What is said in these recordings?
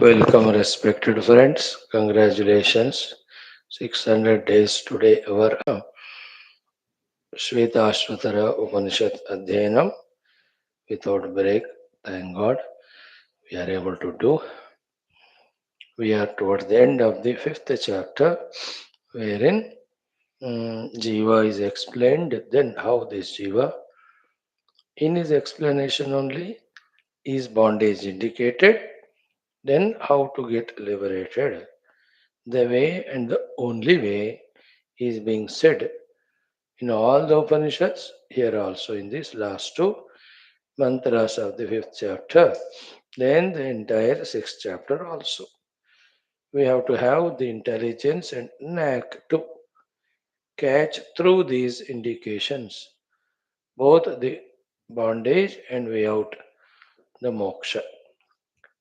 Welcome, respected friends. Congratulations. 600 days today, our Shwethashwathara Upanishad Adhyanam without break. Thank God we are able to do. We are towards the end of the fifth chapter, wherein JEVA is explained. Then, how this JEVA, in his explanation only, is bondage indicated. Then, how to get liberated. The way and the only way is being said in all the Upanishads, here also in these last two mantras of the fifth chapter, then the entire sixth chapter also. We have to have the intelligence and knack to catch through these indications, both the bondage and way out, the moksha.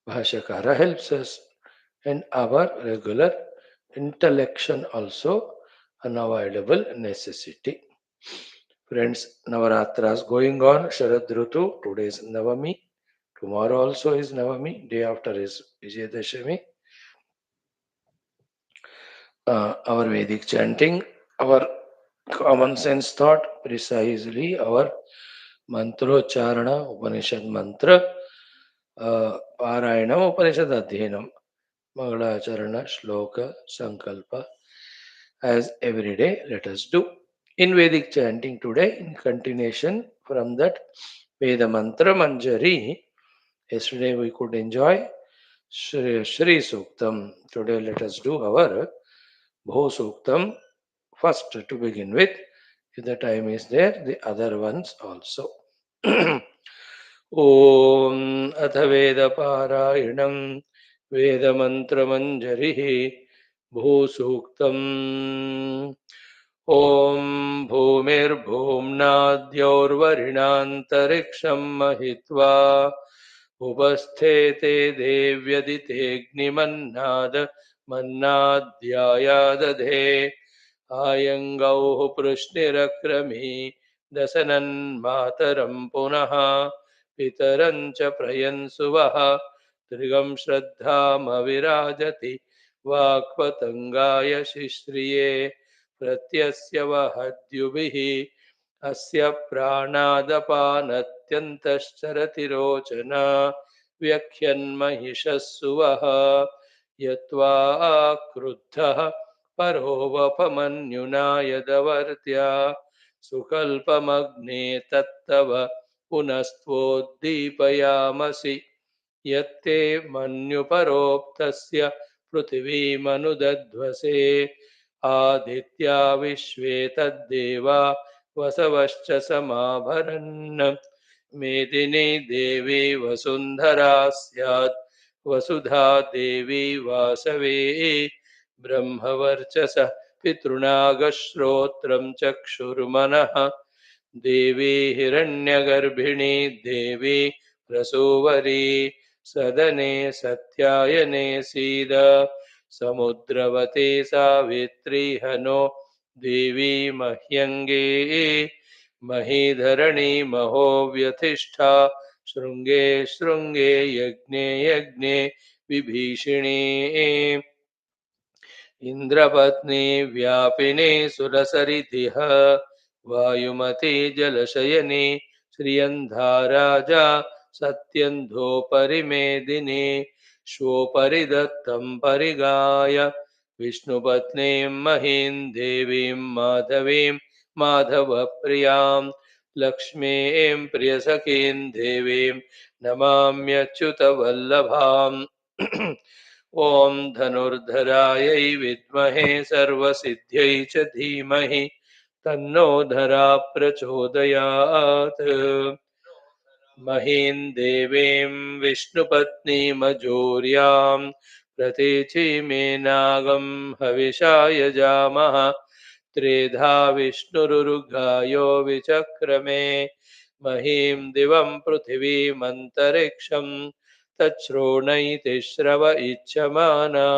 Bhashyakara helps us, and our regular intellection also unavoidable necessity. Friends, Navaratras going on, Sharad Rutu, today is Navami, tomorrow also is Navami, day after is Vijayadashami. Our Vedic chanting, our common sense thought, precisely our Mantrocharana, Upanishad mantra, Parayana, Upanishad Adhyanam, Mangalacharana, Shloka, Sankalpa, as every day let us do. In Vedic chanting today, in continuation from that Veda Mantra Manjari, yesterday we could enjoy Shri Suktam. Today let us do our Bho Suktam first to begin with. If the time is there, the other ones also. Om Atha Veda Parayinam Veda Mantra Manjari Bho Suktam. Om Bhumirбhumnaद्यौर्वरिणान्तरिक्षं महित्वा उपस्थेते देव्यदितेऽग्निमन्नाद मन्नाद्यायादधे आयङ्गौः पृश्निरक्रमी दशनन्मातरं पुनः पितरं च प्रयन्सुवः त्रिगं श्रद्धामविराजति वाक्पतङ्गाय शिश्रिये प्रत्यस्य वहद्युभिः अस्य प्राणादपानत्यन्तश्चरति रोचना व्यख्यन्महिषः सुवः यत्वा क्रुद्धः परो वपमन्युना यदवर्त्या सुकल्पमग्ने तत्तव पुनस्त्वोद्दीपयामसि यत्ते मन्युपरोक्तस्य पृथिवीमनुदध्वसे आदित्या विश्वे तद्देवा वसवश्च समाभरन् मेदिनी देवी वसुन्धरा स्यात् वसुधा देवी वासवे ब्रह्मवर्चसः पितॄणागश्रोत्रं चक्षुर्मनः देवी हिरण्यगर्भिणी देवी प्रसूवरी सदने सत्यायने सीद समुद्रवते सावित्री हनो देवी मह्यङ्गे महीधरणी महो व्यथिष्ठा शृङ्गे शृङ्गे यज्ञे यज्ञे विभीषिणी इन्द्रपत्नी व्यापिनी सुरसरितिः वायुमती जलशयनी श्रियन्धाराजा सत्यन्धोपरिमेदिनी श्वोपरि दत्तं परिगाय विष्णुपत्नीं महीं देवीं माधवीं माधवप्रियां लक्ष्मीं प्रियसखीं देवीं नमाम्यच्युतवल्लभाम् ॐ धनुर्धरायै विद्महे सर्वसिद्ध्यै च धीमहि तन्नो धरा प्रचोदयात् महीं देवीं विष्णुपत्नीमजोर्यां प्रतीचीमेनागं हविषा यजामः त्रेधा विष्णुरुरुगायो विचक्रमे महीं दिवं पृथिवीमन्तरिक्षं तच्छृणैति श्रव इच्छमाना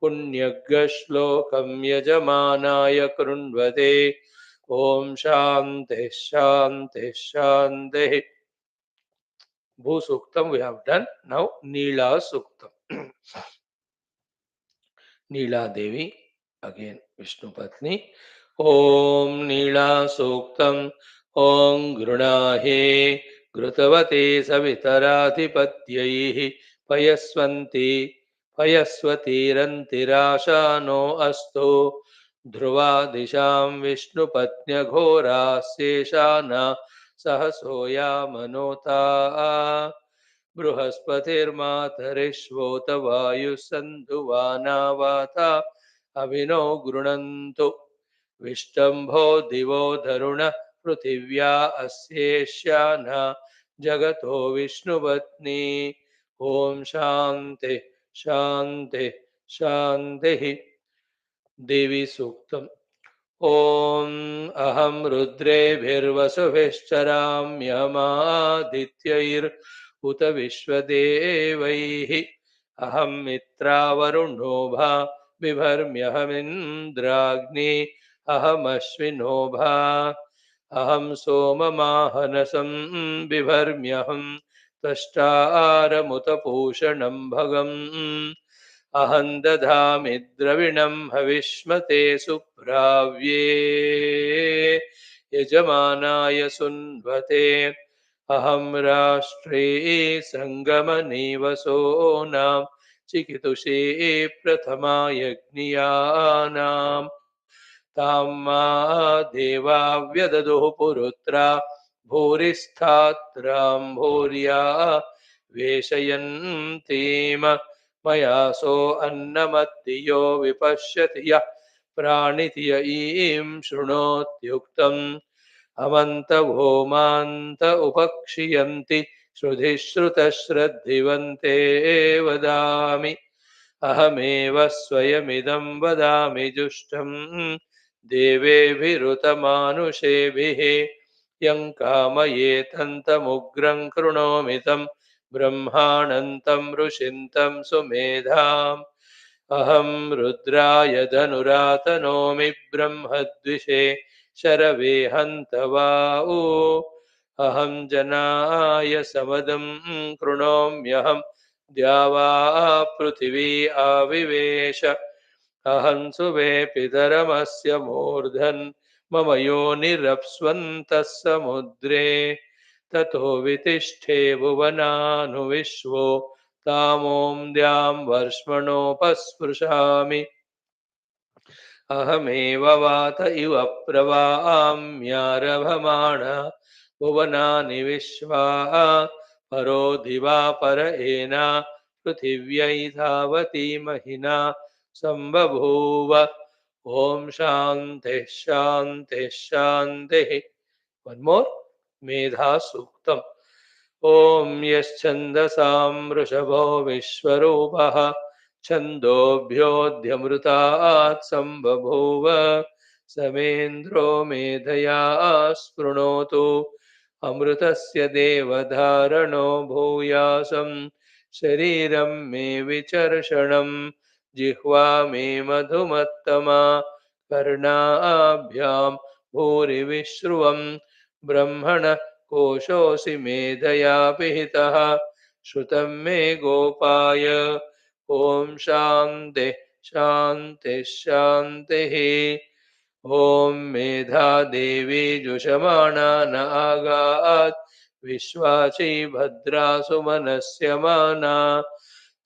पुण्यग्श्लोकं यजमानाय कृण्वते ॐ शान्तिः शान्तिः शान्तिः. Bhu Suktam we have done. Now Nila Suktam. Neela Devi, again Vishnu Patni. Om Neela Suktam Om Grunahe Grutavate Savitaradhipatyaihi Payasvanti Payasvatirantiraşano Astu Dhruva Disham Vishnu Patnya Ghora Seshana Sahasoya Manota बृहस्पतिर्मातरिश्वोत वायुसन्धुवानावाता अभिनो गृणन्तु विष्टम्भो दिवो धरुण पृथिव्या अस्येष्याना जगतो विष्णुपत्नी ॐ शान्ति शान्ति शान्तिः देवी सूक्तम् ॐ अहं रुद्रेभिर्वसुभिश्चराम्यमादित्यैर् उत विश्वदेवैः अहं मित्रावरुणोभा बिभर्म्यहमिन्द्राग्नि अहमश्विनोभा अहं सोममाहनसं बिभर्म्यहं त्वष्टारमुतपूषणं भगम् अहं दधामि द्रविणं हविष्मते सुप्राव्ये यजमानाय सुन्वते अहं राष्ट्रे सङ्गमनिवसोनां चिकितुषे प्रथमा यज्ञियानां तां मा देवा व्यददुः पुरुत्रा भूरिस्थात्रां भूर्या वेशयन्तीम मया सो अन्नमद्दियो विपश्यति यः प्राणिति य ईं शृणोत्युक्तम् अमन्तभूमान्त उपक्षियन्ति श्रुतिश्रुतश्रद्धिवन्ते वदामि अहमेव स्वयमिदं वदामि जुष्टं देवेभिरुतमानुषेभिः यं कामयेतन्तमुग्रं कृणोमि तं ब्रह्माणन्तं ऋषिन्तं सुमेधाम् अहं रुद्राय धनुरातनोमि ब्रह्मद्विषे शरवे हन्तवाऊ अहं जनाय समदं कृणोम्यहं द्यावा पृथिवी आविवेश अहं सुवे पितरमस्य मूर्धन् मम योनिरप्स्वन्तः समुद्रे ततो वितिष्ठे भुवनानुविश्वो तामों द्यां वर्ष्मणोपस्पृशामि अहमेव वात इव प्रवाम्यारभमाण भुवनानि विश्वा परो दिवा पर एना पृथिव्यै धावति महिना सम्बभूव ॐ शान्तिः शान्तिः शान्तिः One more मेधा सूक्तम् ॐ यश्छन्दसां वृषभो विश्वरूपः छन्दोभ्योऽध्यमृतात् सम्बभूव समेन्द्रो मेधया स्पृणोतु अमृतस्य देवधारणो भूयासं शरीरं मे विचर्षणं जिह्वा मे मधुमत्तमा कर्णाभ्यां भूरिविश्रुवं ब्रह्मणः कोशोऽसि मेधया पिहितः श्रुतं मे गोपाय ॐ शान्तिः शान्तिः शान्तिः ॐ मेधा देवी जुषमाणा न आगात् विश्वाची भद्रासु मनस्यमाना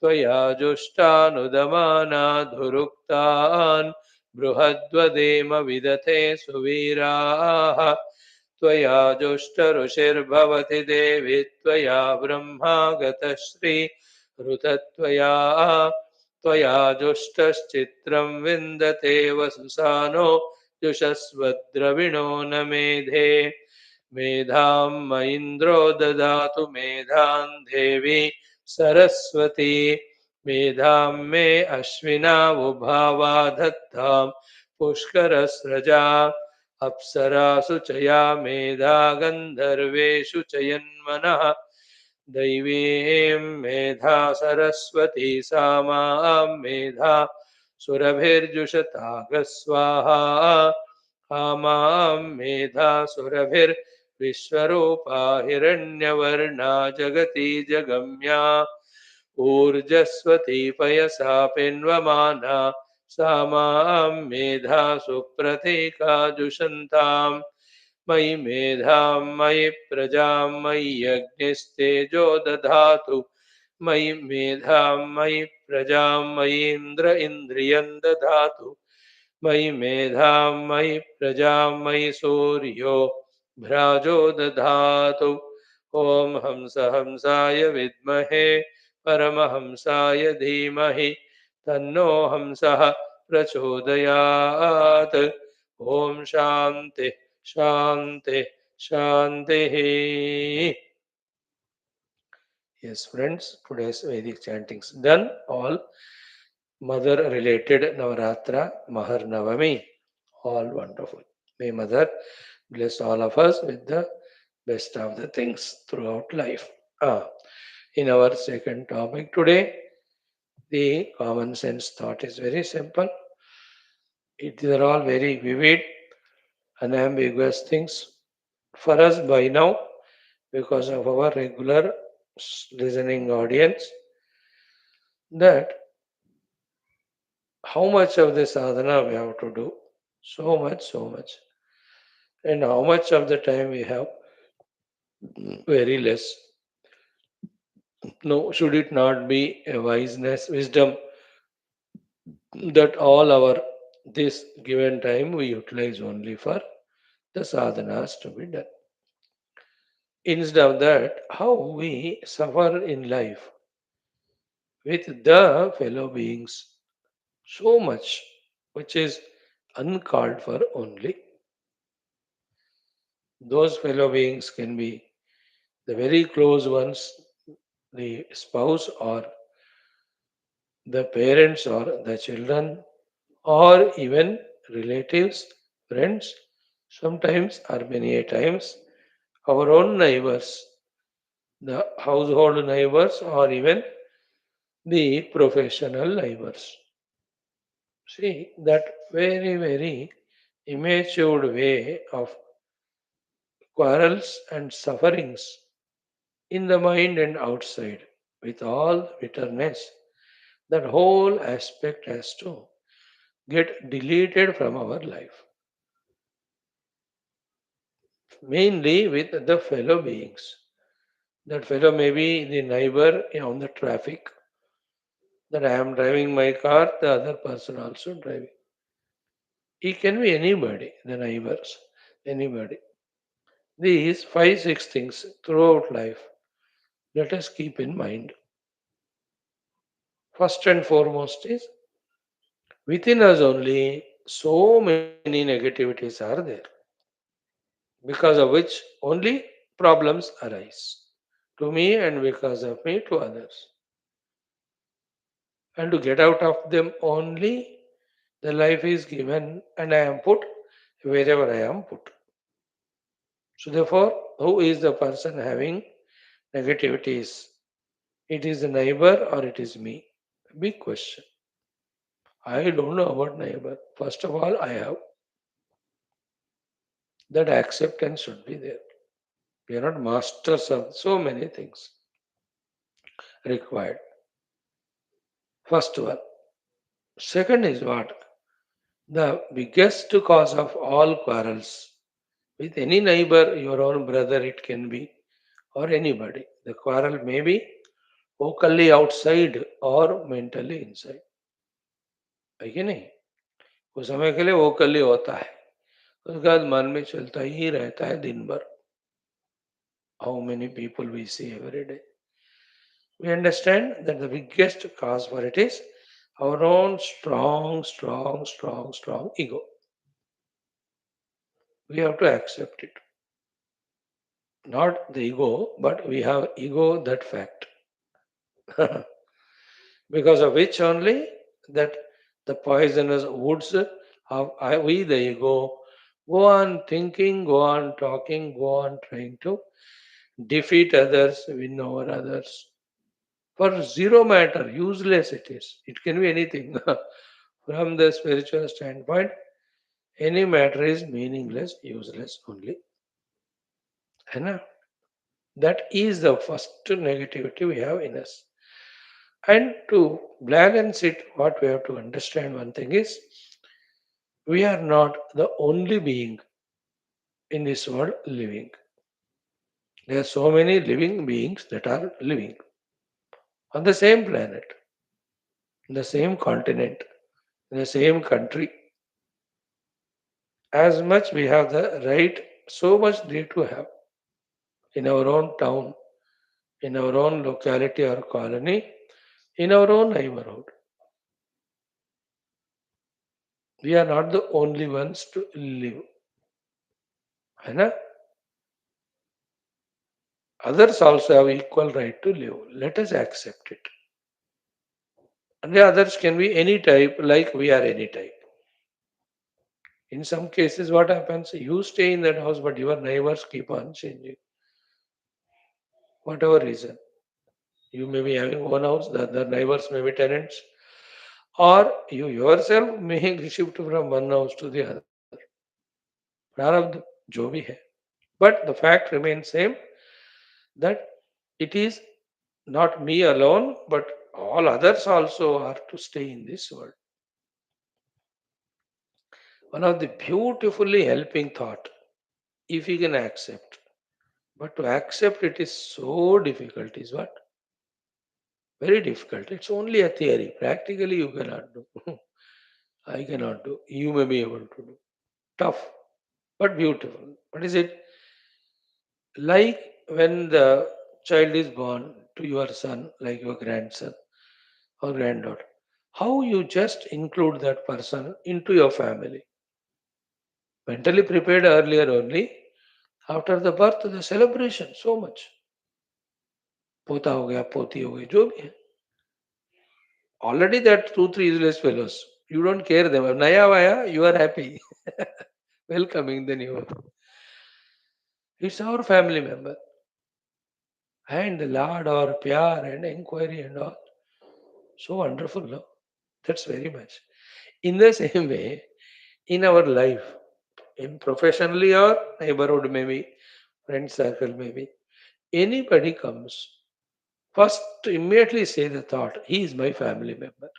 त्वया जुष्टानुदमाना धुरुक्तान् बृहद्वदेम विदथे सुवीराः त्वया जुष्टऋषिर्भवति देवि त्वया ब्रह्मा गतश्री ऋतत्वया त्वया जुष्टश्चित्रं विन्दते वसुसानो जुषस्वद्रविणो न मेधे मेधां म इन्द्रो ददातु मेधां देवी सरस्वती मेधां मे अश्विनावुभावा धत्तां पुष्करस्रजा अप्सरासु च या मेधा गन्धर्वेषु च यन्मनः दैवीं मेधा सरस्वती सा मां मेधा सुरभिर्जुषताग स्वाहा मां मेधा सुरभिर्विश्वरूपा हिरण्यवर्णा जगती जगम्या ऊर्जस्वती पयसा पेन्वमाना सा मां मेधा सुप्रतीका जुषन्ताम् मयि मेधां मयि प्रजां मयि यज्ञस्तेजो दधातु मयि मेधां मयि प्रजां मयीन्द्र इन्द्रियं दधातु मयि मेधां मयि प्रजां मयि सूर्यो भ्राजो दधातु ॐ हंस हंसाय विद्महे परमहंसाय धीमहि तन्नो हंसः प्रचोदयात् ॐ शान्ति शान्ति शान्तिः. Yes, friends, today's Vedic chanting's done. All mother related Navaratra, Mahar Navami, all wonderful. May Mother bless all of us with the best of the things throughout life. In our second topic today, the common sense thought is very simple. It are all very vivid, unambiguous things for us by now because of our regular listening audience, that how much of the sadhana we have to do, so much, so much, and how much of the time we have, very less. No, should it not be a wiseness, wisdom, that all our this given time we utilize only for the sadhanas to be done? Instead of that, how we suffer in life with the fellow beings, so much which is uncalled for only. Those fellow beings can be the very close ones, the spouse or the parents or the children, or even relatives, friends, sometimes or many a times our own neighbors, the household neighbors, or even the professional neighbors. See, that very, very immature way of quarrels and sufferings in the mind and outside, with all bitterness, that whole aspect has to get deleted from our life. Mainly with the fellow beings. That fellow may be the neighbor on the traffic, that I am driving my car, the other person also driving. He can be anybody, the neighbors, anybody. These five, six things throughout life, let us keep in mind. First and foremost is within us only so many negativities are there, because of which only problems arise to me and because of me to others. And to get out of them only, the life is given and I am put wherever I am put. So therefore, who is the person having negativities? It is the neighbor or it is me? Big question. I don't know about neighbor. First of all, I have that acceptance should be there. We are not masters of so many things required. First one. Second is what? The biggest cause of all quarrels with any neighbor, your own brother, it can be, or anybody. The quarrel may be vocally outside or mentally inside. है कि नहीं? वो समय के लिए vocally होता है, उसके बाद मन में चलता ही रहता है दिन भर. How many people we see every day? We understand that the biggest cause for it is our own strong ego. We have to accept it. Not the ego, but we have ego, that fact. Because of which only that the poisonous woods of we, the ego, go on thinking, go on talking, go on trying to defeat others, win over others. For zero matter, useless it is. It can be anything. From the spiritual standpoint, any matter is meaningless, useless only. And that is the first negativity we have in us. And to balance it, what we have to understand one thing is we are not the only being in this world living. There are so many living beings that are living on the same planet, in the same continent, in the same country. As much we have the right, so much need to have in our own town, in our own locality or colony, in our own neighborhood. We are not the only ones to live. है ना? Others also have equal right to live. Let us accept it. And the others can be any type, like we are any type. In some cases, what happens? You stay in that house, but your neighbors keep on changing. Whatever reason. You may be having one house, the other neighbors may be tenants, or you yourself may shift from one house to the other. प्रारब्ध जो भी है. But the fact remains same that it is not me alone, but all others also are to stay in this world. One of the beautifully helping thought, if you can accept. But to accept it is so difficult, is what? Very difficult. It's only a theory. Practically, you cannot do. I cannot do. You may be able to do. Tough, but beautiful. What is it? Like when the child is born to your son, like your grandson or granddaughter, how you just include that person into your family. Mentally prepared earlier only. After the birth, the celebration, so much. पोता हो गया पोती हो गई जो भी है already that 2 3 useless fellows you don't care them naya vaya you are happy welcoming the new one. It's our family member and the lord or pyar and inquiry and all so wonderful no that's very much in the same way in our life in professionally or neighborhood maybe friend circle maybe anybody comes first immediately say the thought he is my family member.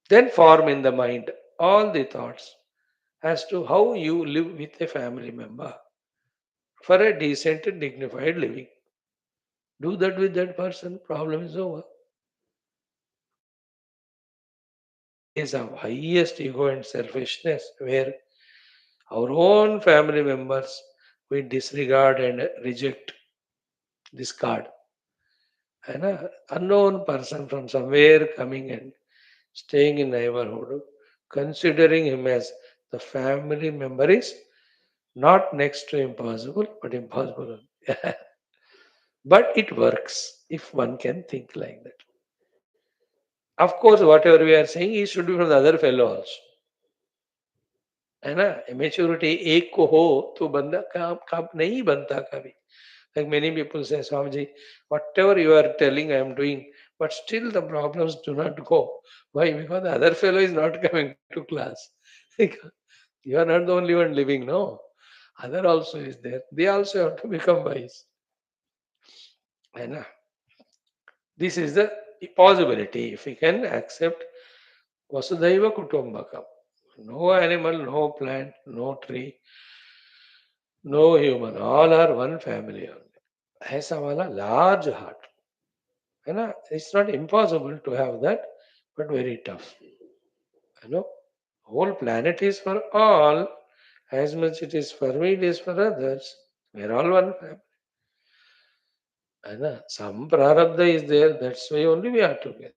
Then form in the mind all the thoughts as to how you live with a family member for a decent and dignified living. Do that with that person, problem is over. Days of highest ego and selfishness, where our own family members we disregard and reject, discard. And an unknown person from somewhere coming and staying in neighborhood, considering him as the family member is not next to impossible, but impossible. But it works if one can think like that. Of course, whatever we are saying, it should be from the other fellow also. है ना maturity एक को हो तो बंदा काम काम नहीं बनता कभी like many people say Swamiji whatever you are telling I am doing but still the problems do not go why because the other fellow is not coming to class Because you are not the only one living no other also is there they also have to become wise है ना this is the possibility if we can accept Vasudhaiva Kutumbakam. No animal, no plant, no tree, no human. All are one family only. ऐसा वाला large heart. है ना? It's not impossible to have that, but very tough. You know, whole planet is for all. As much it is for me, it is for others. We're all one family. है ना? Some prarabdha is there. That's why only we are together.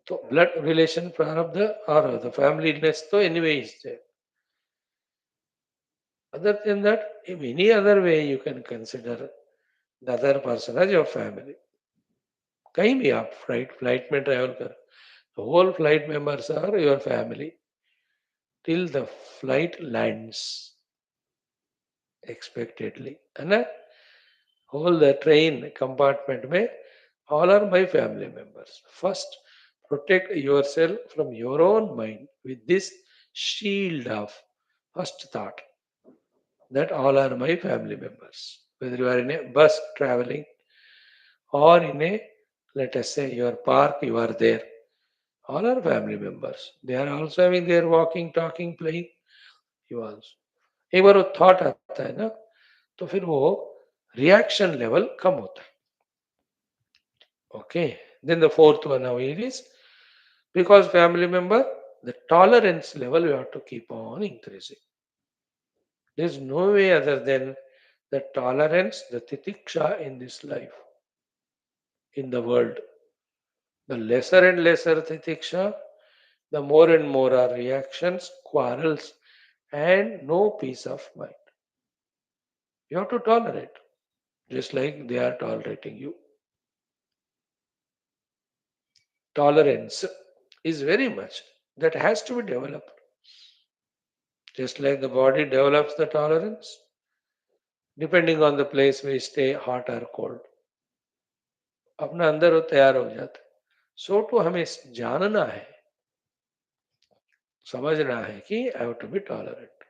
So blood relation prarabdha or the familyness, so anyway is there. Other than that, in any other way you can consider the other person as your family. कहीं भी आप flight में travel कर whole flight members are your family till the flight lands expectedly है ना whole the train compartment में all are my family members first protect yourself from your own mind with this shield of first thought that all are my family members whether you are in a bus traveling or in a, let us say, your park, you are there. All are family members. They are also having their walking, talking, playing. You also. एक बार वो thought आता है ना, तो फिर वो reaction level कम होता है. Okay. Then the fourth one now it is because family member, the tolerance level you have to keep on increasing. There is no way other than the tolerance, the titiksha in this life, in the world. The lesser and lesser titiksha, the more and more are reactions, quarrels, and no peace of mind. You have to tolerate, just like they are tolerating you. Tolerance is very much that has to be developed. Just like the body develops the tolerance, depending on the place we stay, hot or cold. अपना अंदर वो तैयार हो जाता है. सो to हमें जानना है, समझना है कि I have to be tolerant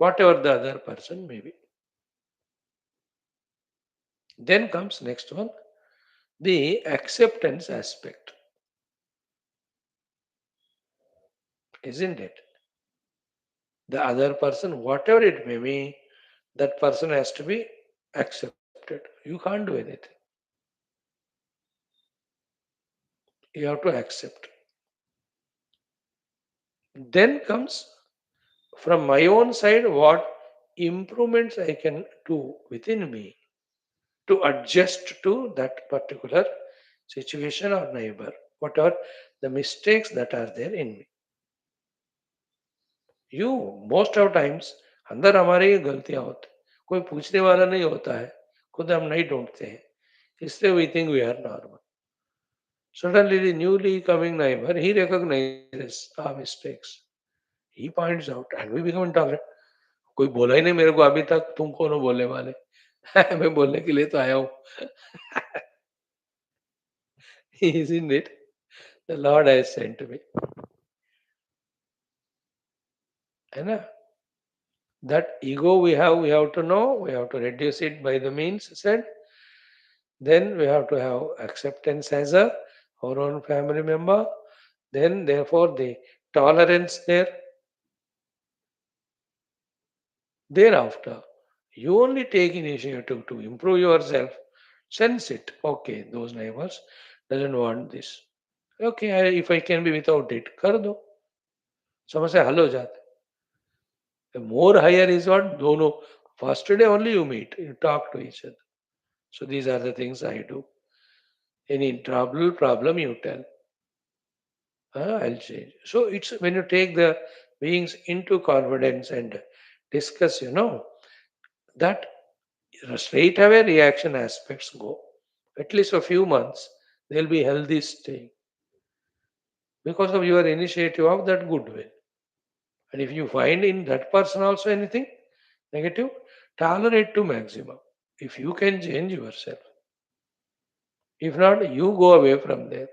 whatever the other person may be. Then comes next one, the acceptance aspect, isn't it? The other person, whatever it may be, that person has to be accepted. You can't do anything. You have to accept. Then comes from my own side what improvements I can do within me to adjust to that particular situation or neighbor, whatever the mistakes that are there in me. You most of times अंदर हमारे ही गलतियां होती, कोई पूछने वाला नहीं होता है, खुद हम नहीं ढूंढते हैं, इसलिए we think we are normal. Suddenly the newly coming neighbor, he recognizes our mistakes. He points out and we become intolerant. कोई बोला ही नहीं मेरे को अभी तक, तुम कौन हो बोलने वाले. मैं बोलने के लिए तो आया हूँ. Isn't it? The Lord has sent me. है ना? That ego we have to know, we have to reduce it by the means said. Then we have to have acceptance as a our own family member. Then therefore the tolerance there. Thereafter, you only take initiative to improve yourself. Sense it. Okay, those neighbors doesn't want this. Okay, if I can be without it, कर दो. समस्या हल हो जाता है. The more higher is what दोनों. First day only you meet, you talk to each other. So these are the things I do. Any problem you tell. I'll change. So it's when you take the beings into confidence and discuss, that straight away reaction aspects go. At least a few months, they'll be healthy staying because of your initiative of that goodwill. And if you find in that person also anything negative, tolerate to maximum. If you can change yourself. If not, you go away from there.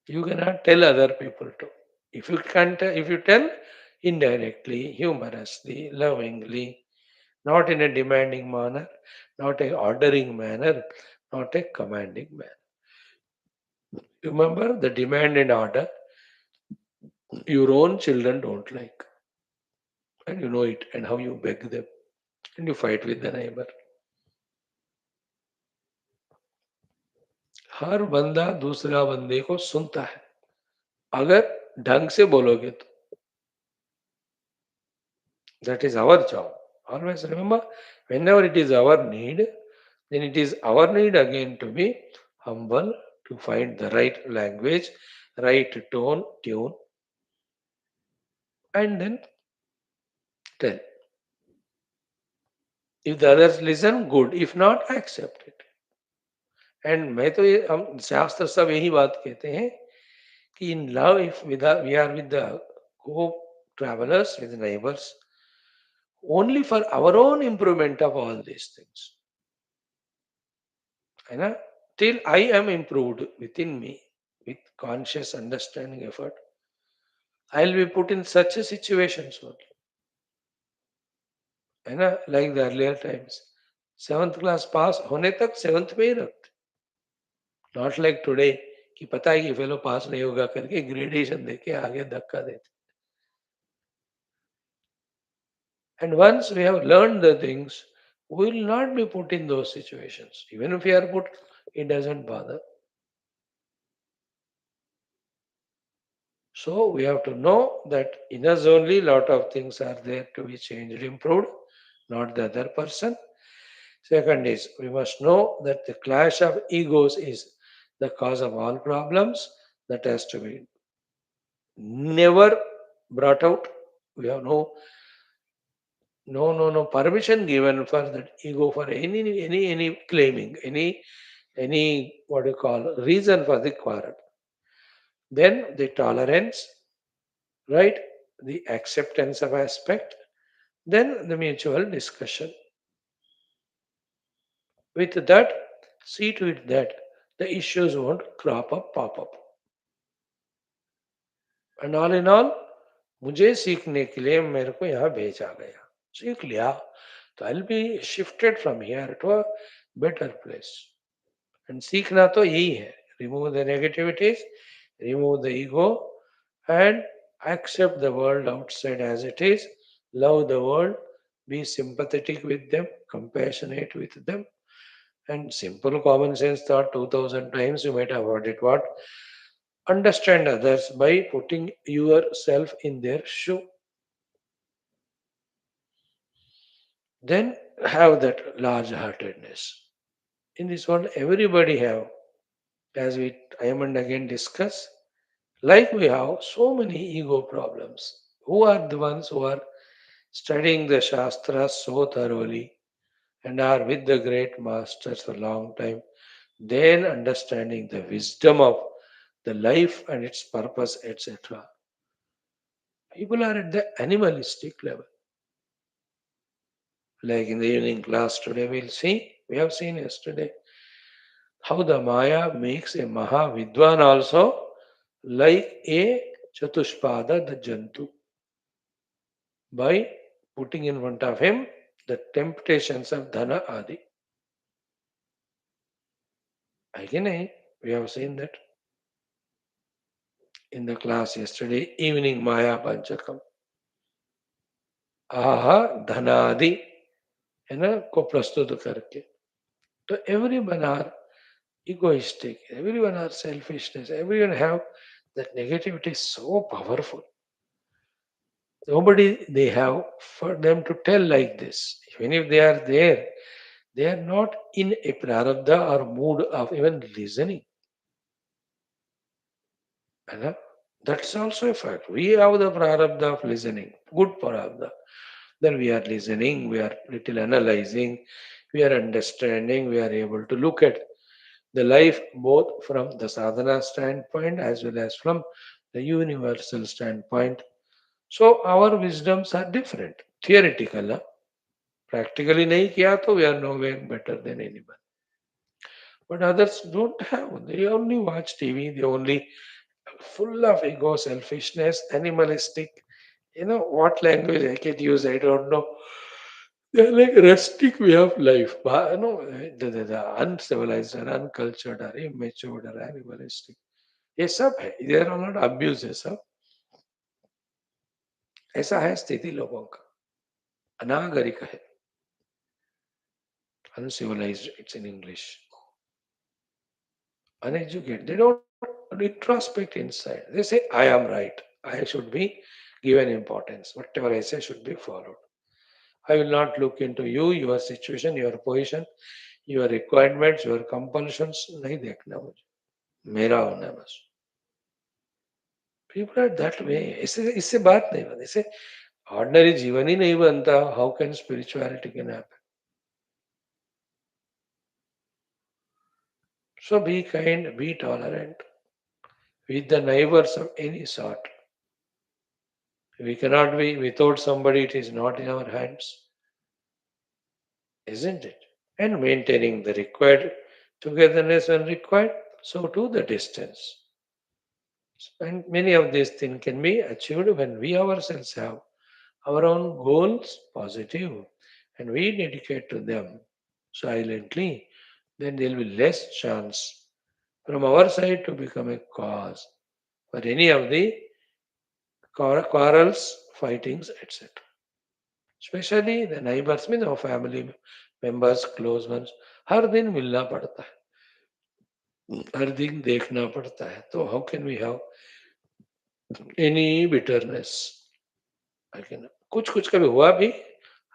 You cannot tell other people to. If you can't, if you tell indirectly, humorously, lovingly, not in a demanding manner, not a ordering manner, not a commanding manner. Remember the demand and order your own children don't like, and you know it, and how you beg them, and you fight with the neighbor. हर बंदा दूसरा बंदे को सुनता है अगर ढंग से बोलोगे तो. That is our job. Always remember, whenever it is our need, then it is our need again to be humble, to find the right language, right tone, tune, and then tell. If the others listen, good. If not, accept it. And मैं तो ये हम शास्त्र सब यही बात कहते हैं कि in love if with we are with the co travellers with neighbours only for our own improvement of all these things है ना. Till I am improved within me with conscious understanding effort, I'll be put in such a situations only. है ना, like the earlier times. 7th class pass होने तक 7th में ही रखते, not like today कि पता है कि फेलो पास नहीं होगा करके ग्रेडेशन देके आगे धक्का देते. And once we have learned the things, we will not be put in those situations. Even if we are put, it doesn't bother. So we have to know that in us only lot of things are there to be changed, improved, not the other person. Second is we must know that the clash of egos is the cause of all problems that has to be never brought out. We have no permission given for that ego for any claiming, any what you call reason for the quarrel. Then the tolerance, right? The acceptance of aspect, then the mutual discussion. With that, see to it that the issues won't pop up. And all in all, मुझे सीखने के लिए मेरे को यहाँ भेजा गया. सीख लिया तो I'll be shifted from here to a better place. And सीखना तो यही है. Remove the negativities, remove the ego, and accept the world outside as it is. Love the world, be sympathetic with them, compassionate with them, and simple common sense thought 2000 times you might have heard it. What? Understand others by putting yourself in their shoe. Then have that large heartedness. In this world, everybody have, as we time and again discuss, like we have so many ego problems. Who are the ones who are studying the Shastras so thoroughly and are with the great masters for a long time, then understanding the wisdom of the life and its purpose, etc. People are at the animalistic level. Like in the evening class today, we have seen yesterday, how the Maya makes a Maha Vidwan also like a Chatushpada, the Jantu, by putting in front of him the temptations of Dhana Adi. Again, we have seen that in the class yesterday, evening Maya Panchakam. Aha, Dhanadi, है ना, को प्रस्तुत करके. तो everyone are egoistic, everyone are selfishness, everyone have that negativity is so powerful. Nobody they have for them to tell like this. Even if they are there, they are not in a prarabdha or mood of even listening. And that's also a fact. We have the prarabdha of listening, good prarabdha. Then we are listening, we are little analyzing, we are understanding, we are able to look at the life both from the sadhana standpoint as well as from the universal standpoint. So our wisdoms are different. Theoretical, huh? Practically nahi kiya to we are nowhere better than anyone. But others don't have. They only watch TV. They only full of ego, selfishness, animalistic. You know what language I can use? I don't know. They're like rustic way of life. You know, the uncivilized or uncultured or immature or animalistic. ये सब है. There are not abuses. सब ऐसा है स्थिति लोगों का. अनागरिक है. Uncivilized. It's in English. Uneducated. They don't introspect inside. They say, I am right. I should be given importance. Whatever I say should be followed. I will not look into you, your situation, your position, your requirements, your compulsions. नहीं देखना मुझे. मेरा होना है बस. People are that way. इससे इससे बात नहीं बनती. इससे ordinary जीवन ही नहीं बनता. How can spirituality can happen? So be kind, be tolerant with the neighbors of any sort. We cannot be without somebody, it is not in our hands, isn't it? And maintaining the required togetherness when required, so too the distance. And many of these things can be achieved when we ourselves have our own goals positive, and we dedicate to them silently, then there will be less chance from our side to become a cause for any of the quarrels, fightings, etc. Especially the neighbors में और family members, close ones, हर दिन मिलना पड़ता है, हर दिन देखना पड़ता है. तो how can we have any bitterness? Again, कुछ कुछ कभी हुआ भी,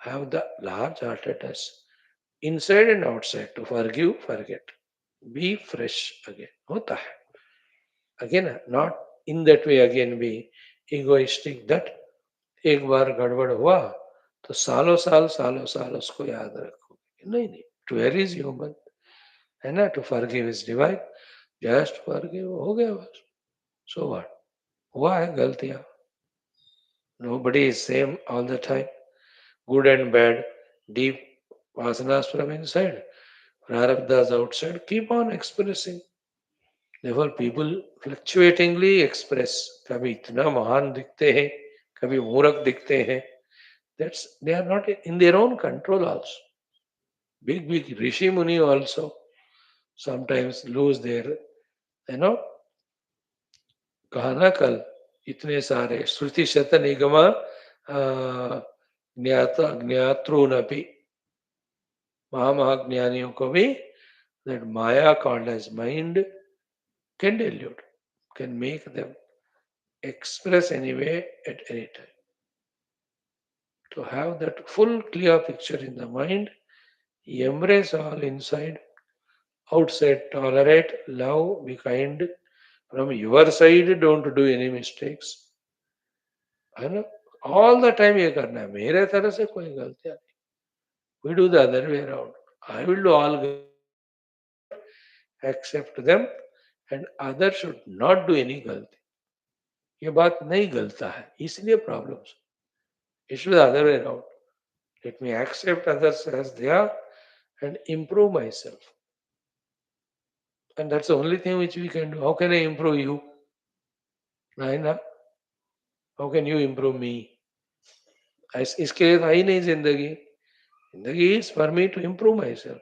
have the large heartedness inside and outside to forgive, forget, be fresh again. होता है. Again, not in that way again be egoistic that एक बार गड़बड़ हुआ तो सालों साल उसको याद रखोगे. नहीं नहीं, टू वेर इज ह्यूमन, है ना. To forgive is divine. Just forgive, हो गया बस. सो व्हाट, हुआ है गलतियां. Nobody is same all the time. Good and bad, deep vasanas from inside, prarabdhas outside, keep on expressing. Therefore, people fluctuatingly express. कभी इतना महान दिखते हैं, कभी मूर्ख दिखते हैं. That's, they are not in their own control also. Big Rishi Muni also sometimes lose their, you know, कहना कल इतने सारे श्रुति शत निगम ज्ञाता ज्ञातॄनपि, महामहाज्ञानियों को भी that Maya called as mind can delude, can make them express anyway at any time. To have that full clear picture in the mind, embrace all inside, outside tolerate, love, be kind. From your side, don't do any mistakes. है ना. All the time ये करना है. मेरे तरफ से कोई गलतियां नहीं. We do the other way around. I will do all good, accept them, and others should not do any गलती. ये बात नहीं गलता है, इसलिए problems. It should be the other way around. Let me accept others as they are and improve myself. And that's the only thing which we can do. How can I improve you? Naina? How can you improve me? इसके लिए तो आई नहीं जिंदगी. जिंदगी is for me to improve myself.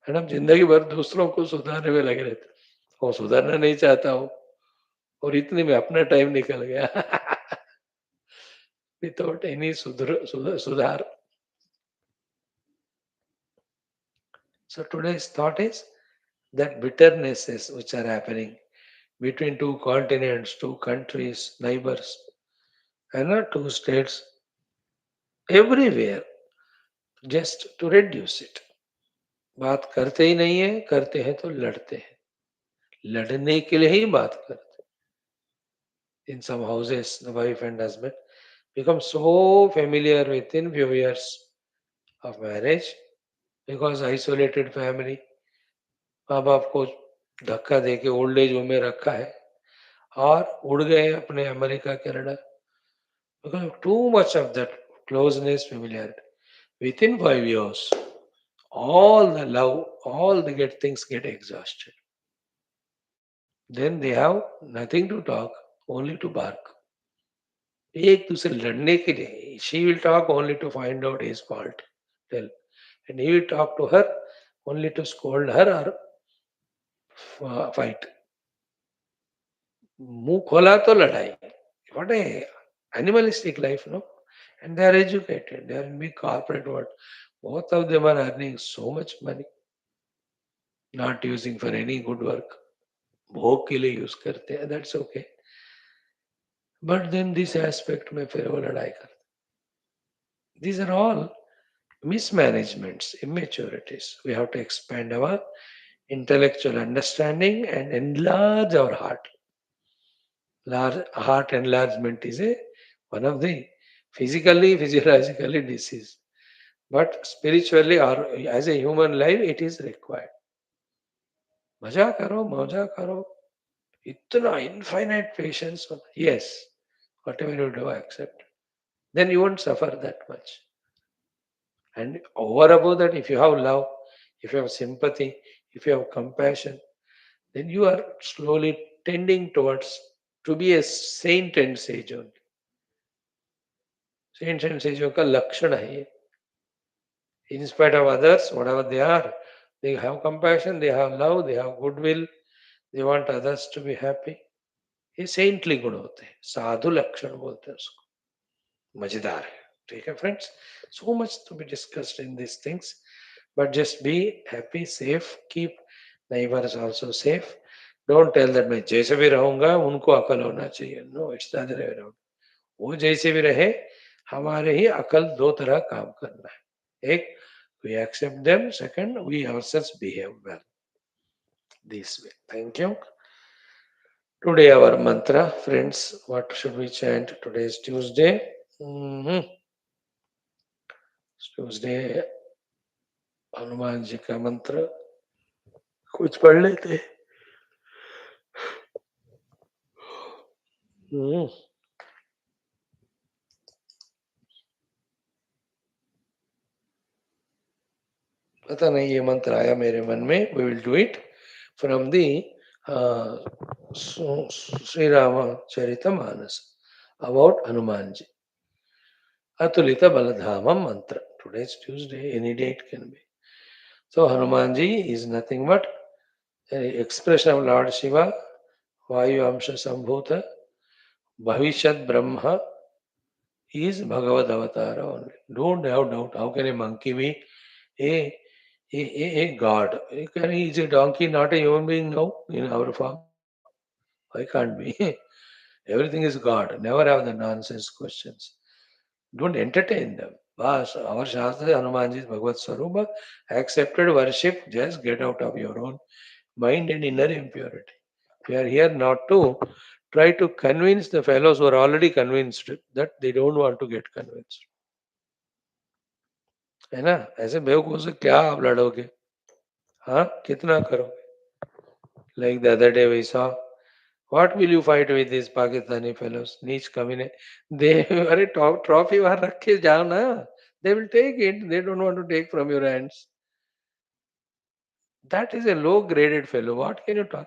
And हम जिंदगी भर दूसरों को सुधारने में लगे रहते. वो सुधारना नहीं चाहता हो और इतने में अपना टाइम निकल गया विदाउट एनी सुधार. So today's thought is that bitternesses which are happening between two continents, two countries, neighbors, and two states, everywhere, just to reduce it. बात करते ही नहीं है, करते हैं तो लड़ते हैं. लड़ने के लिए ही बात करते. In some houses, the wife and husband become so familiar within few years of marriage because isolated family. माँ बाप को धक्का दे के ओल्ड एज होम में रखा है और उड़ गए अपने America Canada. Because of too much of that closeness, familiarity. Within 5 years, all the love, all the get things get exhausted. Then they have nothing to talk, only to bark. एक दूसरे लड़ने के लिए. She will talk only to find out his fault, tell, and he will talk to her only to scold her or fight. मुंह खोला तो लड़ाई. What a animalistic life, no? And they are educated. They are in big corporate world. Both of them are earning so much money, not using for any good work. भोग के लिए use करते हैं. That's okay. But then this aspect में फिर वो लड़ाई करते. These are all mismanagements, immaturities. We have to expand our intellectual understanding and enlarge our heart. Large heart enlargement is one of the physiologically disease. But spiritually or as a human life, it is required. मजा करो, मौजा करो. इतना infinite patience. Yes, whatever you do, accept. Then you won't suffer that much. And over above that, if you have love, if you have sympathy, if you have compassion, then you are slowly tending towards to be a saint and sage only. Saints and sages का लक्षण है ये. In spite of others, whatever they have compassion, they have love, they have goodwill, they want others to be happy. ये saintly गुण होते हैं, साधु लक्षण बोलते हैं उसको। मजेदार है, ठीक है friends. So much to be discussed in this things, but just be happy, safe, keep neighbors also safe. Don't tell that मैं जैसे भी रहूंगा उनको अकल होना चाहिए, no, it's the other way around. वो जैसे भी रहे, हमारे ही अकल दो तरह काम करना है। एक, we accept them, second, we ourselves behave well this way. Thank you. Today our mantra, friends, what should we chant? Today is Tuesday. Mhm. Tuesday, Hanuman ji का मंत्र कुछ पढ़ लेते। हम्म, पता नहीं ये मंत्र आया मेरे मन में। We will do it from the Shri Ramcharit Manas about Hanuman ji, अतुलित बलधामम mantra. Today is Tuesday, any day it can be. So Hanumanji is nothing but an expression of Lord Shiva, Vayu Amsha Sambhuta, Bhavishyat Brahma is Bhagavad Avatar only. Don't have doubt. How can a monkey be a god? He is a donkey, not a human being now in our form. Why can't be? Everything is God. Never have the nonsense questions. Don't entertain them. Bas, our Shastra, Hanumanji is Bhagavad Swarupa, accepted worship, just get out of your own mind and inner impurity. We are here not to try to convince the fellows who are already convinced that they don't want to get convinced. है ना? ऐसे बेवकूफ से क्या आप लड़ोगे? हाँ, कितना करोगे? Like the other day we saw, what will you fight with these Pakistani fellows? नीच कमीने, they अरे trophy वहां रख के जाओ ना, they will take it, they don't want to take from your hands. That is a low graded fellow, what can you talk?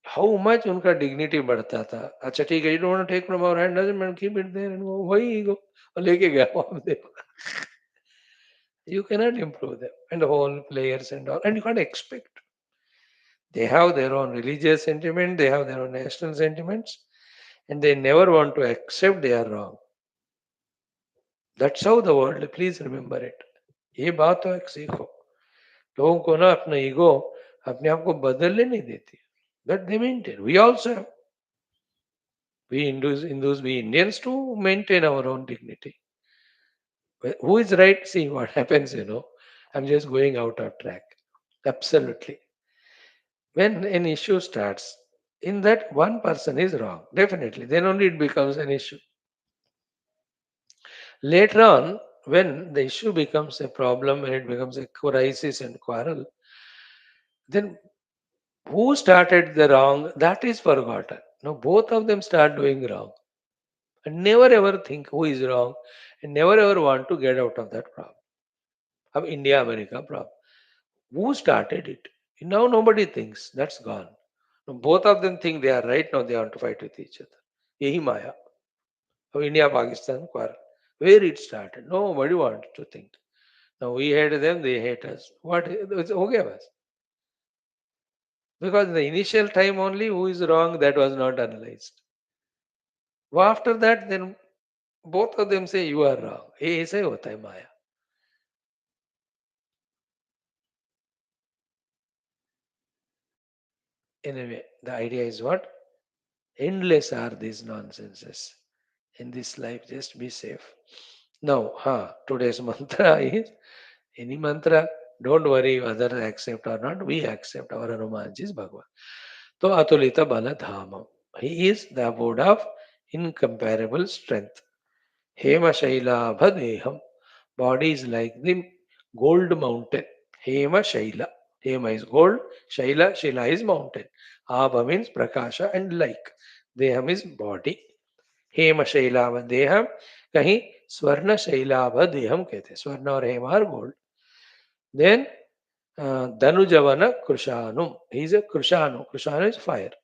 How much उनका dignity बढ़ता था। अच्छा ठीक है, you don't want to take from our hand, doesn't matter, keep it there and go, वही ego और लेके गया वहां देखो। You cannot improve them and the whole players and all, and you can't expect. They have their own religious sentiment, they have their own national sentiments, and they never want to accept they are wrong. That's how the world, please remember it. ये बात तो एक सीखो। लोगों को ना अपना ego अपने आप को बदलने नहीं देती। That they maintain. We also have. We Hindus, we Indians to maintain our own dignity. Who is right? See what happens, I'm just going out of track. Absolutely. When an issue starts, in that one person is wrong, definitely. Then only it becomes an issue. Later on, when the issue becomes a problem and it becomes a crisis and quarrel, then who started the wrong, that is forgotten. No, both of them start doing wrong and never ever think who is wrong and never ever want to get out of that problem. Of India America problem. Who started it? Now nobody thinks. That's gone. Now both of them think they are right. Now they want to fight with each other. Yehi Maya. Of India Pakistan quarrel. Where it started? Nobody wants to think. Now we hate them, they hate us. What? It's okay with us. Because in the initial time only who is wrong, that was not analyzed. Well, after that, then both of them say you are wrong. ये ऐसे होता है माया. Anyway, the idea is what? Endless are these nonsenses in this life. Just be safe. Now, today's mantra is any mantra. Don't worry whether they accept or not. We accept our Hanumanji is Bhagwan. So Atulita Bala Dhamam. He is the abode of incomparable strength. Hema Shaila Bhadeham. Body is like the gold mountain. Hema Shaila. Hema is gold. Shaila is mountain. Abha means Prakasha and like. Deham is body. हेम शैलाभ देहम, कहीं स्वर्ण शैलाभ देहम कहते हैं। स्वर्ण और हेम are gold. Then धनुजवन कृशानुम, ही इज अ कृशानु is fire,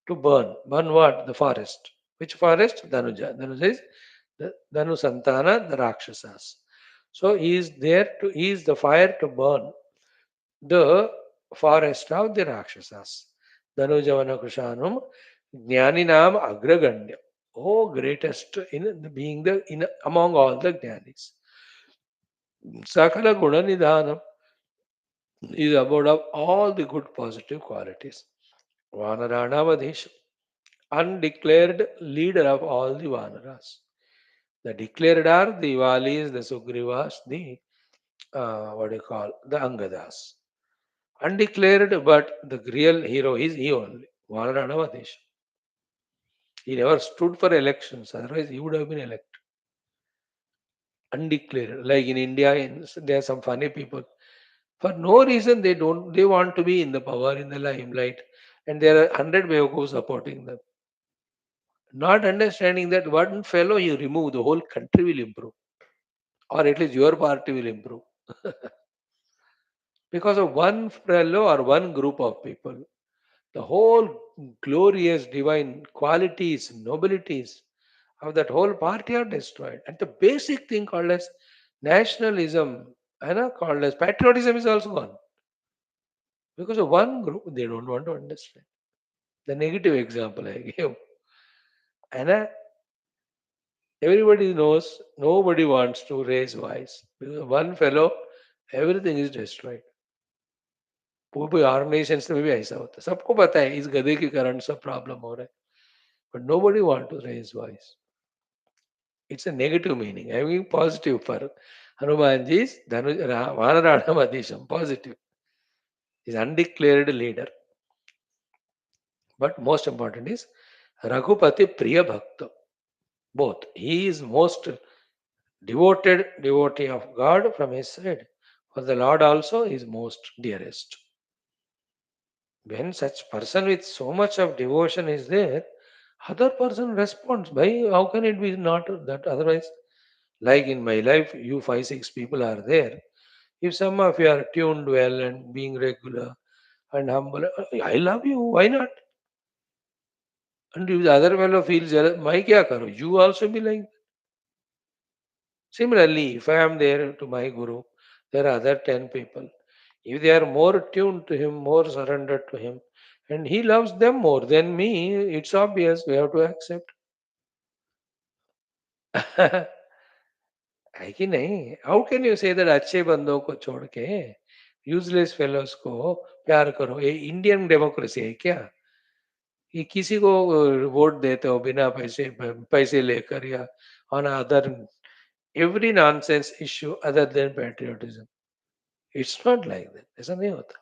to burn what? The forest. Which forest? धनुजा. धनुजा इज धनु संतान द राक्षसास. So he is there to, he is the fire to burn the forest of the Rakshasas. Dhanujavana Kushanam Jnaninam Agraganya. Oh, greatest in being the in among all the Jnanis. Sakala Guna Nidhanam is about of all the good positive qualities. Vanaranavadhish, undeclared leader of all the Vanaras. The declared are the Valis, the Sugrivas, the what do you call the Angadas. Undeclared, but the real hero is he only. Vanaranavadhish. He never stood for elections, otherwise he would have been elected. Undeclared. Like in India, there are some funny people. For no reason they want to be in the power, in the limelight. And there are 100 Bevakus supporting them. Not understanding that one fellow you remove, the whole country will improve. Or at least your party will improve. Because of one fellow or one group of people, the whole glorious divine qualities, nobilities of that whole party are destroyed. And the basic thing called as nationalism, called as patriotism is also gone. Because of one group, they don't want to understand. The negative example I gave. And everybody knows nobody wants to raise voice. Because one fellow, everything is destroyed. पूरे organisations में भी ऐसा होता है सबको पता है इस गधे के कारण सब प्रॉब्लम हो रहा है but nobody want to raise voice. It's a negative meaning. I mean positive for Hanumanji's Vanarana Madisham. Positive. He's undeclared leader. But most important is Raghupati Priya Bhakta. Both. He is most devoted devotee of God from his side. For the Lord also is most dearest. When such person with so much of devotion is there, other person responds. By how can it be not that otherwise? Like in my life, you 5, 6 people are there. If some of you are tuned well and being regular and humble, I love you, why not? And if the other fellow feels jealous, "Mai kya karo?" You also be like. Similarly, if I am there to my Guru, there are other 10 people. If they are more tuned to him, more surrendered to him, and he loves them more than me, it's obvious we have to accept. है कि नहीं? How can you say that अच्छे बंदों को छोड़ के useless fellows को प्यार करो? ये इंडियन डेमोक्रेसी है क्या? कि किसी को वोट देते हो बिना पैसे पैसे लेकर या on other every nonsense issue other than patriotism. It's not like that. ऐसा नहीं होता.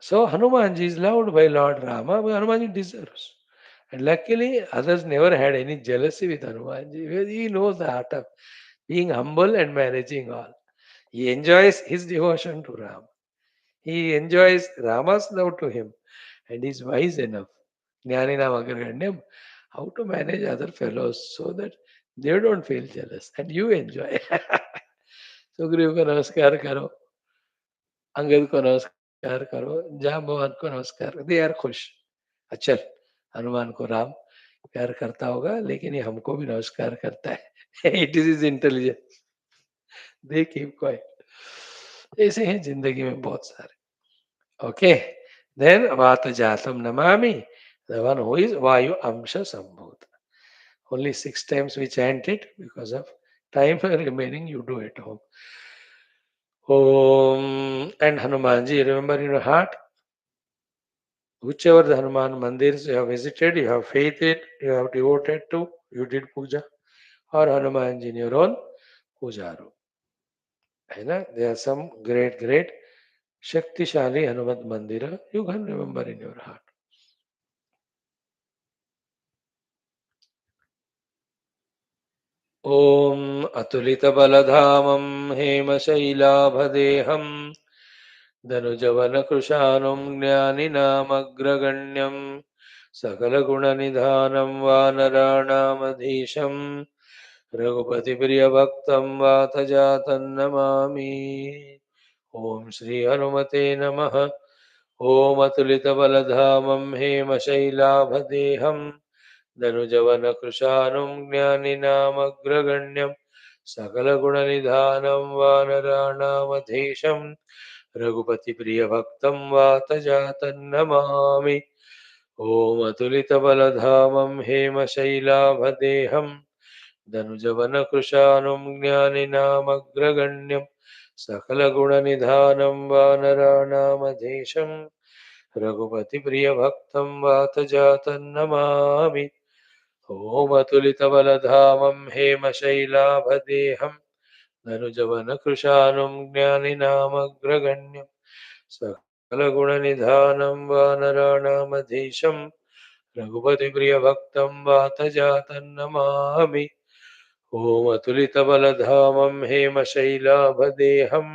So Hanumanji is loved by Lord Rama, but Hanumanji deserves. And luckily, others never had any jealousy with Hanumanji. Because he knows the art of being humble and managing all. He enjoys his devotion to Ram. He enjoys Rama's love to him. And is wise enough. Jnaninam Agraganyam, how to manage other fellows so that they don't feel jealous. And you enjoy. Sugriva को नमस्कार करो अंगद को नमस्कार करो जाम्बवान को नमस्कार करो they are खुश अच्छा हनुमान को राम प्यार करता होगा लेकिन ये हमको भी नमस्कार करता है it is is intelligence they keep quiet ऐसे हैं जिंदगी में बहुत सारे ओके देन वात जातम Namami the one who is वायु अंश संभूत only 6 times we chant it because of time remaining you do it home. Om and Hanumanji, remember in your heart, whichever the Hanuman mandirs you have visited, you have faith in, you have devoted to, you did puja, or Hanumanji in your own puja room. There are some great Shaktishali Hanumat Mandira you can remember in your heart. Om Atulita Baladhamam Hema Shailabhadeham धनुजवनकृशानुं ज्ञानिनामग्रगण्यं सकलगुणनिधानं वानराणामधीशं रघुपतिप्रियभक्तं वातजातं Namami ॐ श्री हनुमते नमः ॐ अतुलितबलधामं हेमशैलाभदेहं धनुजवनकृशानुं ज्ञानिनामग्रगण्यं सकलगुणनिधानं वानराणामधीशं रघुपतिप्रियभक्तं वातजातन्नमामि। ॐ अतुलितबलधामं हेमशैलाभदेहं धनुजवनकृशानुं ज्ञानिनामग्रगण्यं सकलगुणनिधानं वानराणामधीशं रघुपतिप्रियभक्तं वातजातन्नमामि। ॐ अतुलितबलधामं हेमशैलाभदेहं धनुजवनकृशानुं ज्ञानिनामग्रगण्यं सकलगुणनिधानं वानराणामधीशं रघुपतिप्रियभक्तं वातजातन्नमामि। ॐ अतुलितबलधामं हेमशैलाभदेहं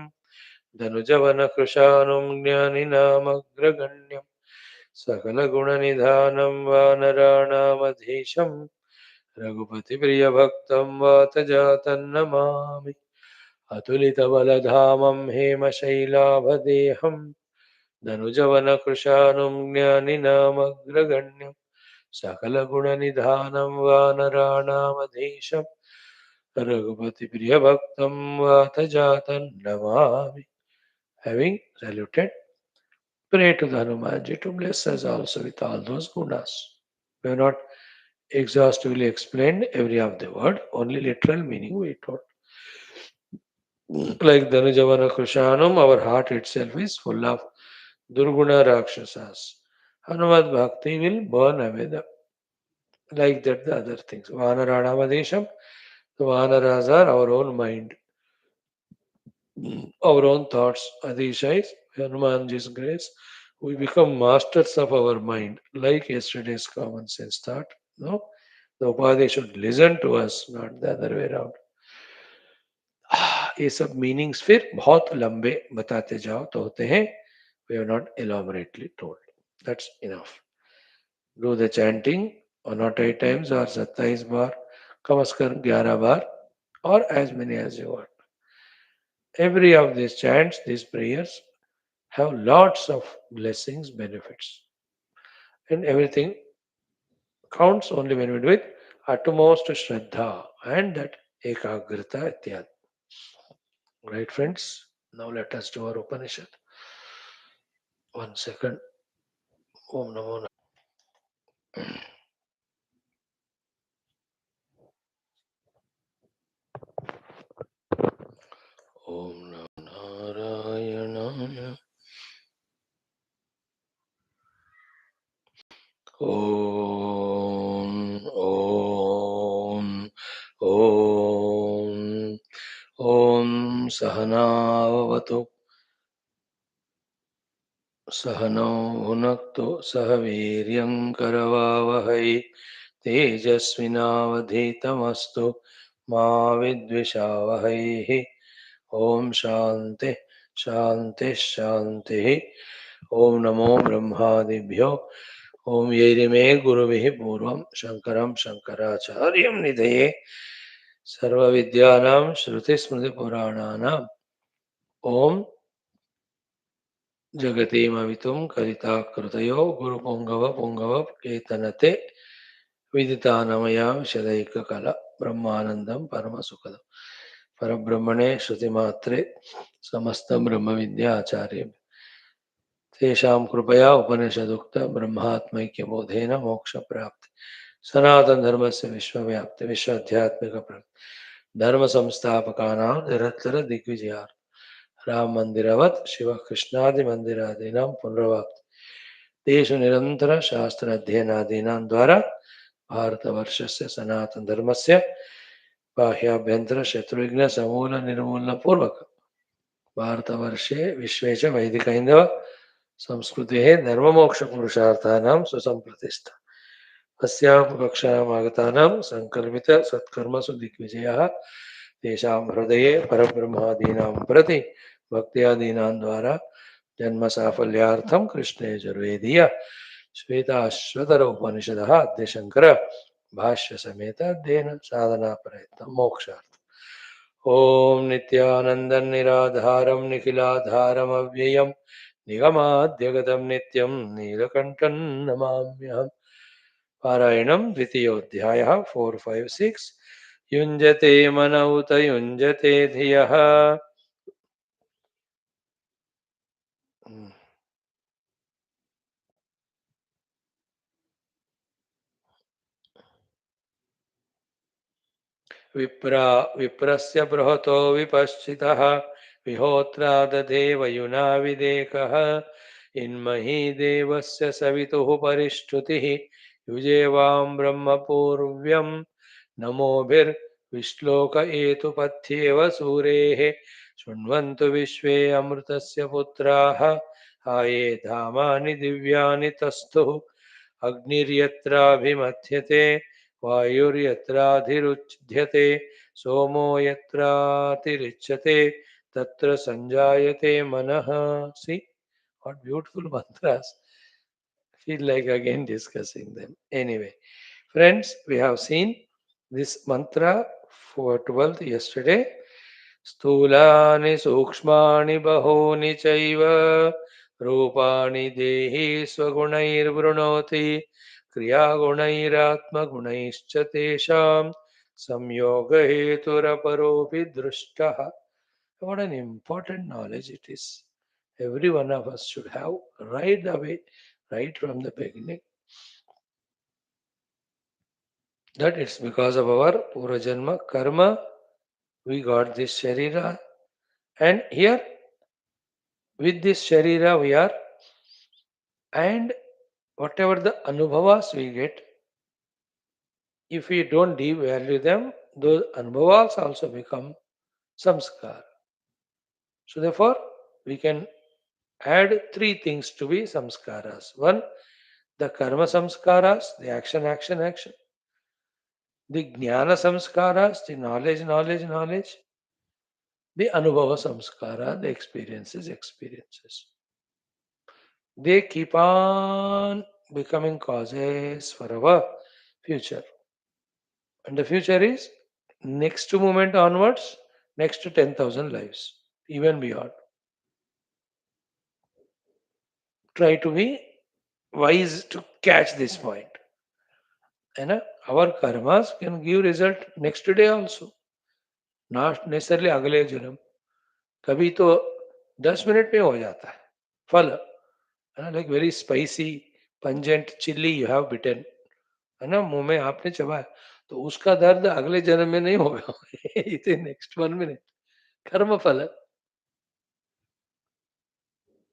धनुजवनकृशानुं ज्ञानिनामग्रगण्यं सकलगुणनिधानं वानराणामधीशं रघुपतिप्रियभक्तं वातजातन्नमामि। अतुलितबलधामं हेमशैलाभदेहं धनुजवनकृशानुं ज्ञानिनामग्रगण्यं सकलगुणनिधानं वानराणामधीशं रघुपतिप्रियभक्तं वातजातन्नमामि. Having saluted, pray to the Hanumanji to bless us also with all those gunas. We have not exhaustively explained every of the word, only literal meaning we told. Like Dhanujavana Krishanam, our heart itself is full of Durguna Rakshasas. Hanuman Bhakti will burn away them. Like that, the other things. Vanaranavadesham, the Vanaras are our own mind, our own thoughts. Adisha is Hanumanji's grace. We become masters of our mind, like yesterday's common sense thought. No, the Upadhi should listen to us, not the other way around. ये सब meanings फिर बहुत लंबे बताते जाओ तो होते हैं. We have not elaborately told. That's enough. Do the chanting or not 8 times or 27 बार, कम से कम 11 बार, or as many as you want. Every of these chants, these prayers have lots of blessings, benefits, and everything counts only when we do it utmost Shraddha and that Ekagrita ityad. Right, friends? Now let us do our Upanishad. 1 second. Om Namo Om Narayana Om Om Om Om Sahanavatu Sahano Bhunaktu Sahaviryam Karavavahai Tejasvinavadhitamastu Ma Vidvishavahai. Om Shanti Shanti Shanti. Om Namo Brahmadibhyo. Om Yerime Guruvihi Purvam Shankaram Shankaracharyam Nidhaye Sarva Vidyanam Shruti Smriti Purananam. Om Jagatim Karita Krutayo Guru Pongava Pongava Ketanate Viditanamaya Shadaika Kala Brahmanandam Paramasukadam Parabrahmane Shruti MAATRE Samastam Brahma Vidya Acharya तेषां कृपया उपनिषदुक्त ब्रह्मात्मैक्य बोधेन मोक्ष प्राप्ति सनातन धर्म से विश्वव्याप्ति विश्व आध्यात्मिक धर्म संस्थापकानां निरंतर दिग्विजयार्थ राम मंदिरवत् शिव कृष्णादि मंदिरादीनां पुनर्वाप्ति तेषु निरंतर शास्त्र अध्ययनादीनां द्वारा भारतवर्षस्य सनातन धर्मस्य बाह्याभ्यंतर शत्रुघ्न समूल निर्मूलन पूर्वक भारतवर्षे विश्वे च वैदिक हिंदव संस्कृते धर्ममोक्ष पुरुषार्थानां सुसंप्रतिष्ठा अस्यां कक्षायाम् आगतानां संकल्पित सत्कर्मसु दिग्विजयाः तेषां हृदये परब्रह्मादीनां प्रति भक्त्यादीनां द्वारा जन्म साफल्यार्थं कृष्णे यजुर्वेदीय श्वेताश्वतर उपनिषदः अद्य शंकर भाष्य समेत अध्ययन साधना प्रयत्न मोक्षार्थ. ओम नित्यानंदं निराधारं निखिलाधारमव्ययं निगमाद्यगतं नित्यं नीलकण्ठं नमाम्यहम्. पारायणं द्वितीयोऽध्यायः 4, 5, 6. युञ्जते मन उत युञ्जते धियः. विप्रस्य बृहतो विपश्चितः विहोत्रा दधे वयुना विदेकः इन्मही देवस्य सवितुः परिष्टुतिः युजेवां ब्रह्मपूर्व्यं नमोभिर्विश्लोक एतुपथ्येव सूरेः शृण्वन्तु विश्वे अमृतस्य पुत्राः आये धामानि दिव्यानि तस्थुः अग्निर्यत्राभिमथ्यते वायुर्यत्राधिरुच्यते सोमो यत्रातिरिच्यते तत्र संजायते मनः. See what beautiful mantras. Feel like again discussing them. Anyway, friends, we have seen this mantra for 12th yesterday. स्थूलानि सूक्ष्माणि बहूनि चैव रूपाणि देहि स्वगुणैर्वृणोति क्रियागुणैरात्मगुणैश्च तेषां संयोगहेतुरपरोऽपि दृष्टः. What an important knowledge it is. Every one of us should have right away, right from the beginning. That it's because of our Purajanma karma, we got this Sharira. And here, with this Sharira, we are, and whatever the Anubhavas we get, if we don't devalue them, those Anubhavas also become samskar. So therefore, we can add three things to be samskaras. One, the karma samskaras, the action, action, action. The jnana samskaras, the knowledge, knowledge, knowledge. The anubhava samskara, the experiences, experiences. They keep on becoming causes for our future. And the future is next to moment onwards, next to 10,000 lives, even beyond. Try to be wise to catch this point. And our karmas can give result next day also, not necessarily अगले जन्म. कभी तो 10 minute में हो जाता है फल, है ना. Like very spicy pungent chilli you have bitten, है ना, मुंह में आपने चबाया, तो उसका दर्द अगले जन्म में नहीं होगा. It next 1 minute. कर्म फल.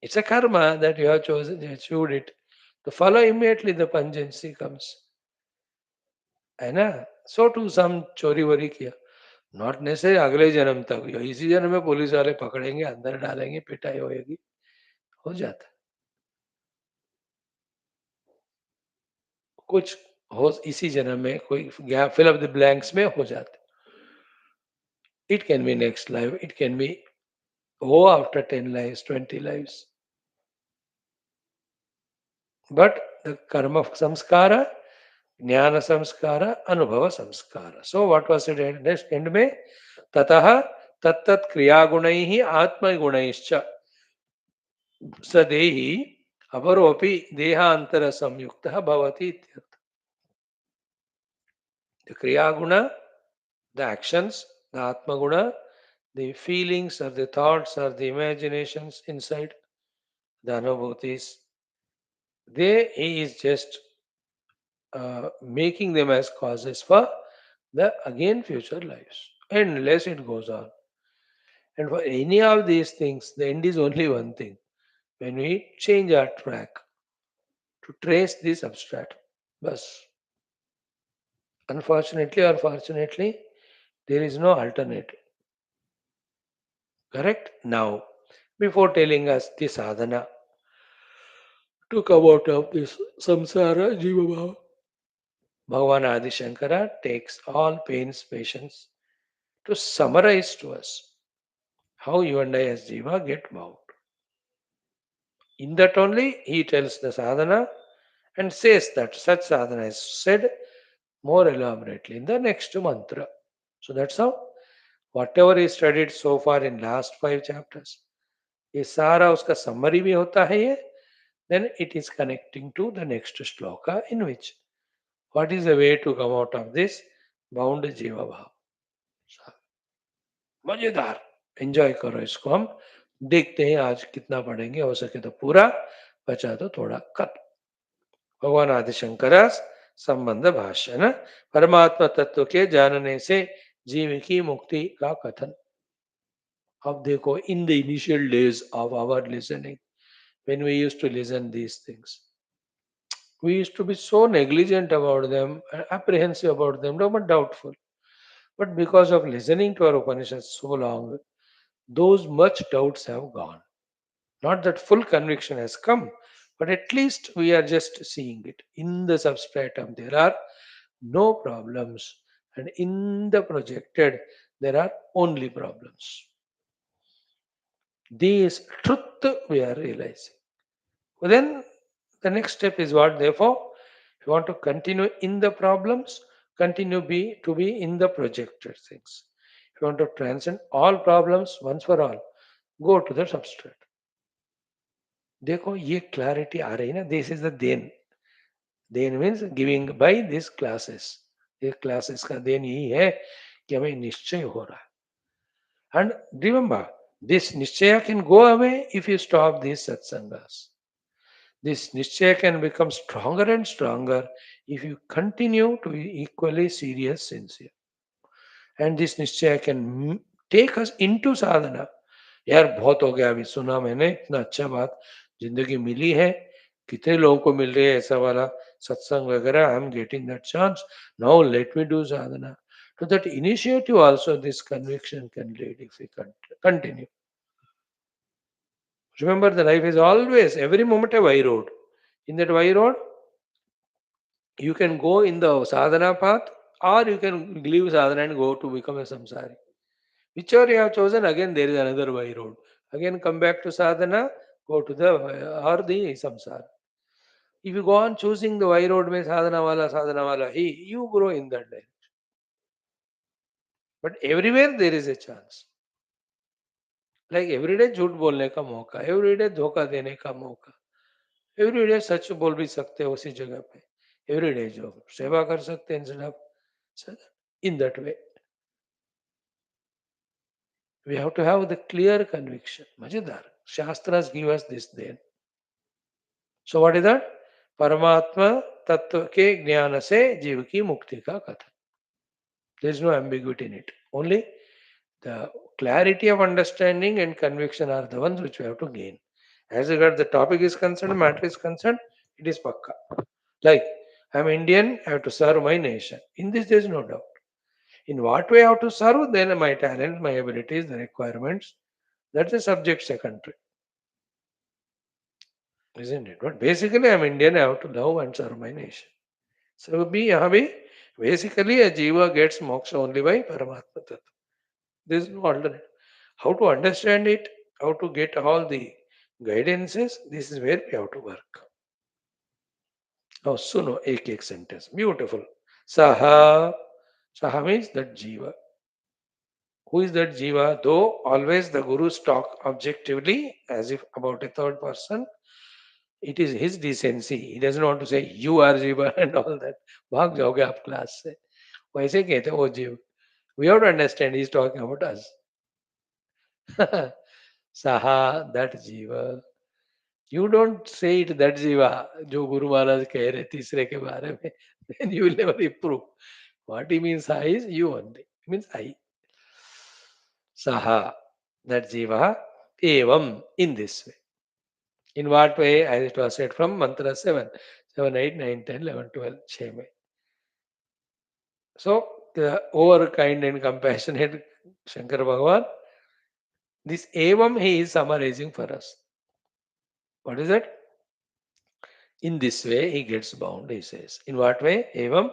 It's a karma that you have chosen, you chewed it. The follow immediately the pungency comes. है ना. So to some चोरी वोरी किया, नॉट नेसेसरी अगले जन्म तक, या इसी जन्म में पुलिस वाले पकड़ेंगे, अंदर डालेंगे, पिटाई होएगी, हो जाता है. कुछ हो इसी जन्म में, कोई gap fill up the blanks में हो जाते. It can be next life, it can be वो after 10 lives, 20 lives. But the karma samskara, jnana samskara, anubhava samskara. So what was it at next end में? ततः तत्तत् क्रिया गुणैः आत्म गुणैश्च सदेहि अपरोपि देहांतर संयुक्तः भवति इत्यर्थ. The kriya guna, the actions, the atma guna, the feelings or the thoughts or the imaginations inside, the anubhutis, he is just making them as causes for the again future lives. Unless it goes on. And for any of these things, the end is only one thing. When we change our track to trace this abstract, but unfortunately or fortunately, there is no alternative. Correct? Now, before telling us the sadhana to come out of this samsara jiva bhava, Bhagavan Adi Shankara takes all pains, patience to summarize to us how you and I as jiva get moved. In that only he tells the sadhana and says that such sadhana is said more elaborately in the next mantra. So that's how whatever is studied so far in last 5 chapters, ये सारा उसका summary भी होता है ये. Then it is connecting to the next shloka in which what is the way to come out of this bound jiva bhava. मजेदार, enjoy करो इसको। हम देखते हैं आज कितना पढ़ेंगे, हो सके तो पूरा, बचा तो थोड़ा कल। भगवान आदिशंकर संबंध भाष्य ना, परमात्मा तत्व के जानने से जीव की मुक्ति का कथन। अब देखो, in the initial days of our listening, when we used to listen these things, we used to be so negligent about them, apprehensive about them, no, but doubtful. But because of listening to our Upanishads so long, those much doubts have gone. Not that full conviction has come, but at least we are just seeing it. In the substratum, there are no problems, and in the projected, there are only problems. This truth we are realizing. Well, then the next step is what? Therefore, if you want to continue in the problems, continue to be in the projected things. If you want to transcend all problems once for all, go to the substrate. देखो ये clarity आ रही ना, this is the देन means giving by this classes. ये classes का देन यही है कि हमें निश्चय हो रहा है। एंड रिमेंबर, दिस निश्चय can go away if you stop this सत्संगास। This nischaya can become stronger and stronger if you continue to be equally serious, sincere. And this nischaya can take us into sadhana. यार बहुत हो गया, अभी सुना मैंने, इतना अच्छा बात जिंदगी मिली है, कितने लोगों को मिल रही है ऐसा वाला सत्संग वगैरह, I am getting that chance, now let me do Sadhana. To that initiative also this conviction can lead if we continue. Remember, the life is always, every moment a Y road. In that Y road, you can go in the sadhana path, or you can leave sadhana and go to become a samsari. Whichever you have chosen, again there is another Y road. Again come back to sadhana, go to the or the samsara. If you go on choosing the Y road, mein sadhana wala, you grow in that direction. But everywhere there is a chance. Like every day झूठ बोलने का मौका, every day धोखा देने का मौका, every day सच बोल भी सकते हैं उसी जगह पे, every day जो सेवा कर सकते हैं instead of in that way. We have to have the clear conviction. Majidar. Shastras give us this then. So what is that? Paramatma tattva ke jnana se jiva ki mukti ka katha. There is no ambiguity in it. Only the clarity of understanding and conviction are the ones which we have to gain. As regard the topic is concerned, matter is concerned, it is pakka. Like, I am Indian, I have to serve my nation. In this there is no doubt. In what way I have to serve, then my talent, my abilities, the requirements, that's a subject secondary. Isn't it? But basically, I'm Indian, I have to love and serve my nation. So, basically, a jiva gets moksha only by Paramatma Tattva. There is no alternate. How to understand it, how to get all the guidances, this is where we have to work. Now, suno, ek sentence. Beautiful. Saha. Saha means that jiva. Who is that jiva? Though always the gurus talk objectively as if about a third person, it is his decency. He doesn't want to say you are जीवा and all that. भाग जाओगे आप class से, वैसे कहते हैं वो जीव. We have to understand he is talking about us. Saha, that jiva. You don't say it that jiva जो गुरु महाराज कह रहे तीसरे के बारे में. Then you will never improve. What he means I is you only. It means I. Saha, that jiva, evam, in this way. In what way? As it was said from mantra 7, 7, 8, 9, 10, 11, 12, 6 में. So, the over kind and compassionate Shankara Bhagavan, this evam he is summarizing for us. What is it? In this way he gets bound, he says. In what way? Evam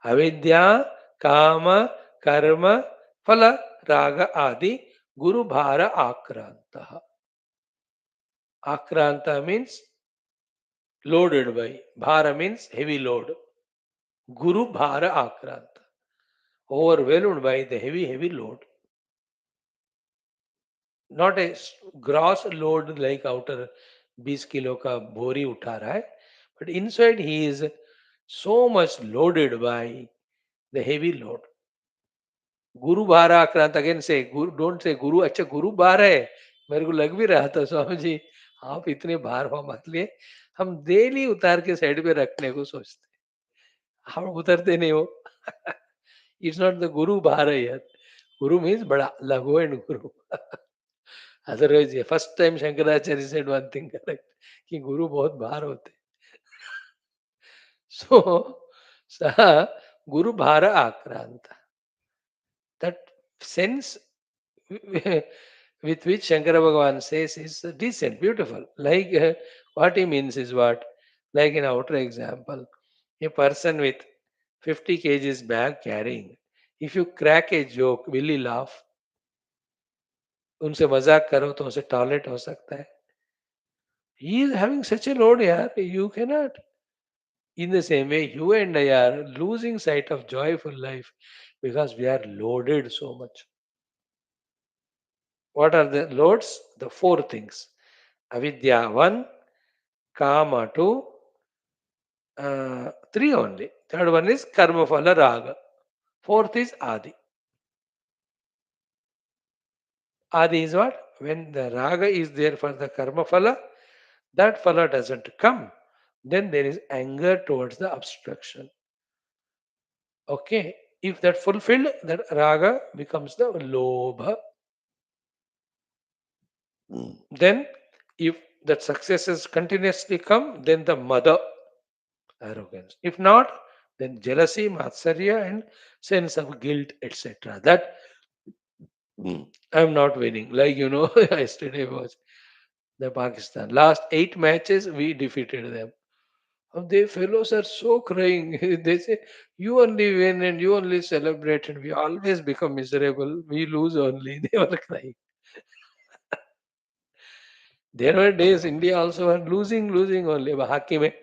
avidya, kama, karma, phala, raga, adi, guru bhara akranta. Akranta means loaded by. Bhara means heavy load. Guru bhara akranta. Overwhelmed by the heavy load. Not a gross load like outer 20 kilo का बोरी उठा रहा है, but inside he is so much loaded by the heavy load. गुरु भारा आक्रांत, again से गुरु, don't say गुरु, अच्छा गुरु भार है, मेरे को लग भी रहा था स्वामी जी आप इतने भार हो मत लिए, हम डेली उतार के साइड पे रखने को सोचते, हम उतरते नहीं हो। इट्स नॉट द गुरु भार है यार, गुरु मीन्स बड़ा, लघु एंड गुरु। अदरवाइज ये first time Shankaracharya said one thing correct, कि गुरु बहुत भार होते। सो सह गुरु भार आक्रांत, that sense with which Shankara Bhagavan says is decent, beautiful. Like what he means is what? Like in outer example, a person with 50 kgs bag carrying, if you crack a joke, will he laugh? उनसे मजाक करो तो उसे toilet हो सकता है. He is having such a load, yaar, you cannot. In the same way, you and I are losing sight of joyful life because we are loaded so much. What are the loads? The four things. Avidya 1, Kama 2, 3 only. Third one is Karma Phala Raga. Fourth is Adi. Adi is what? When the Raga is there for the Karma Phala, that Phala doesn't come. Then there is anger towards the obstruction. Okay. If that fulfilled, that Raga becomes the Lobha. Then, if that successes continuously come, then the Mada, arrogance. If not, then jealousy, matsarya, and sense of guilt, etc. That I'm not winning. Like yesterday was the Pakistan. Last 8 matches, we defeated them. And they fellows are so crying. They say, "You only win and you only celebrate, and we always become miserable. We lose only." They were crying. There were days India also were losing only. But hockey mein,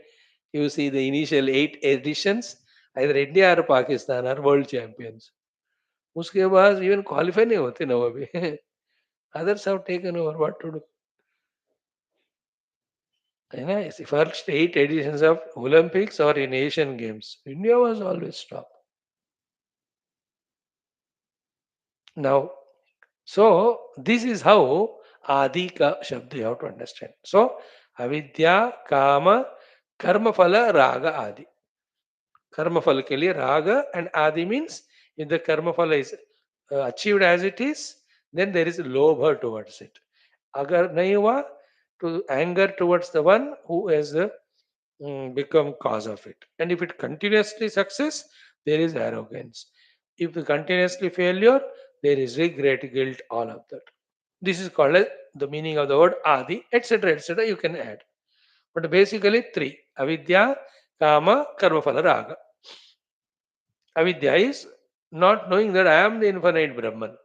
you see the initial 8 editions, either India or Pakistan are world champions. उसके बाद even qualify नहीं होते ना वो अभी। Others have taken over what to do, है ना? First 8 editions of Olympics or in Asian Games, India was always top. Now, so this is how Adi ka shabd you have to understand. So avidya, kama, karma phala, raga, adi. Karma phala ke liye raga and adi means if the karma phala is achieved as it is, then there is lobha towards it. अगर नहीं हुआ to anger towards the one who has become cause of it. And if it continuously success, there is arrogance. If the continuously failure, there is regret, guilt, all of that. This is called as the meaning of the word adi, etc., etc. You can add, but basically three: avidya, kama, karma, phala, raga. Avidya is not knowing that I am the infinite Brahman,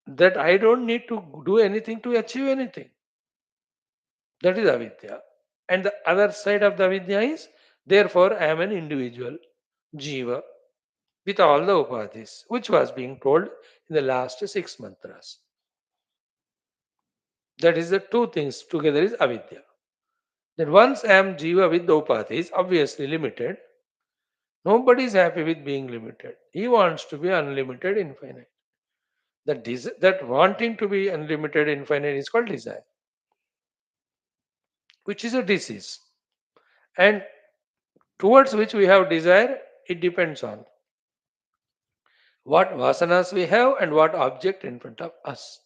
that I don't need to do anything to achieve anything. That is avidya. And the other side of the avidya is, therefore, I am an individual, jiva, with all the upadhis, which was being told in the last 6 mantras. That is the two things together is avidya. That once I am jiva with the upadhis, obviously limited, nobody is happy with being limited. He wants to be unlimited, infinite. That wanting to be unlimited, infinite is called desire, which is a disease. And towards which we have desire, it depends on what vasanas we have and what object in front of us.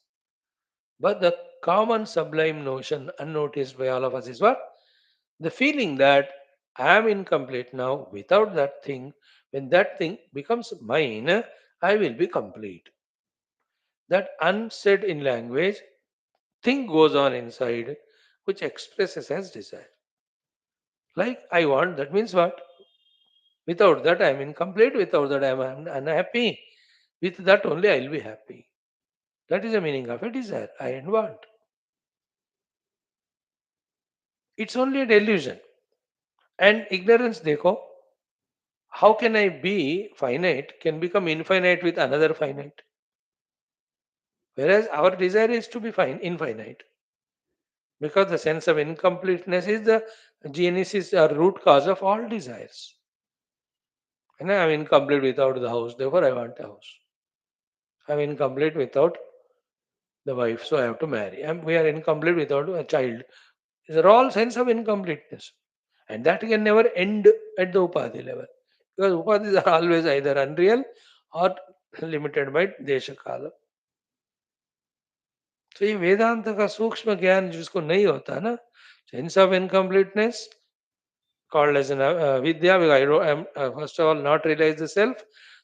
But the common sublime notion, unnoticed by all of us, is what? The feeling that I am incomplete now without that thing. When that thing becomes mine, I will be complete. That unsaid in language thing goes on inside, which expresses as desire. Like I want, that means what? Without that I am incomplete, without that I am unhappy. With that only I will be happy. That is the meaning of a desire, I and want. It's only a delusion. And ignorance, dekho, how can I be finite can become infinite with another finite? Whereas our desire is to be infinite. Because the sense of incompleteness is the genesis or root cause of all desires. And I'm incomplete without the house, therefore I want a house. I'm incomplete without the wife, so I have to marry. We are incomplete without a child. These are all sense of incompleteness. And that can never end at the Upadhi level. Because Upadhis are always either unreal or limited by Desha Kala. तो ये वेदांत का सूक्ष्म ज्ञान जिसको नहीं होता ना, sense of incompleteness called as an vidya, because I'm first of all not realize the self,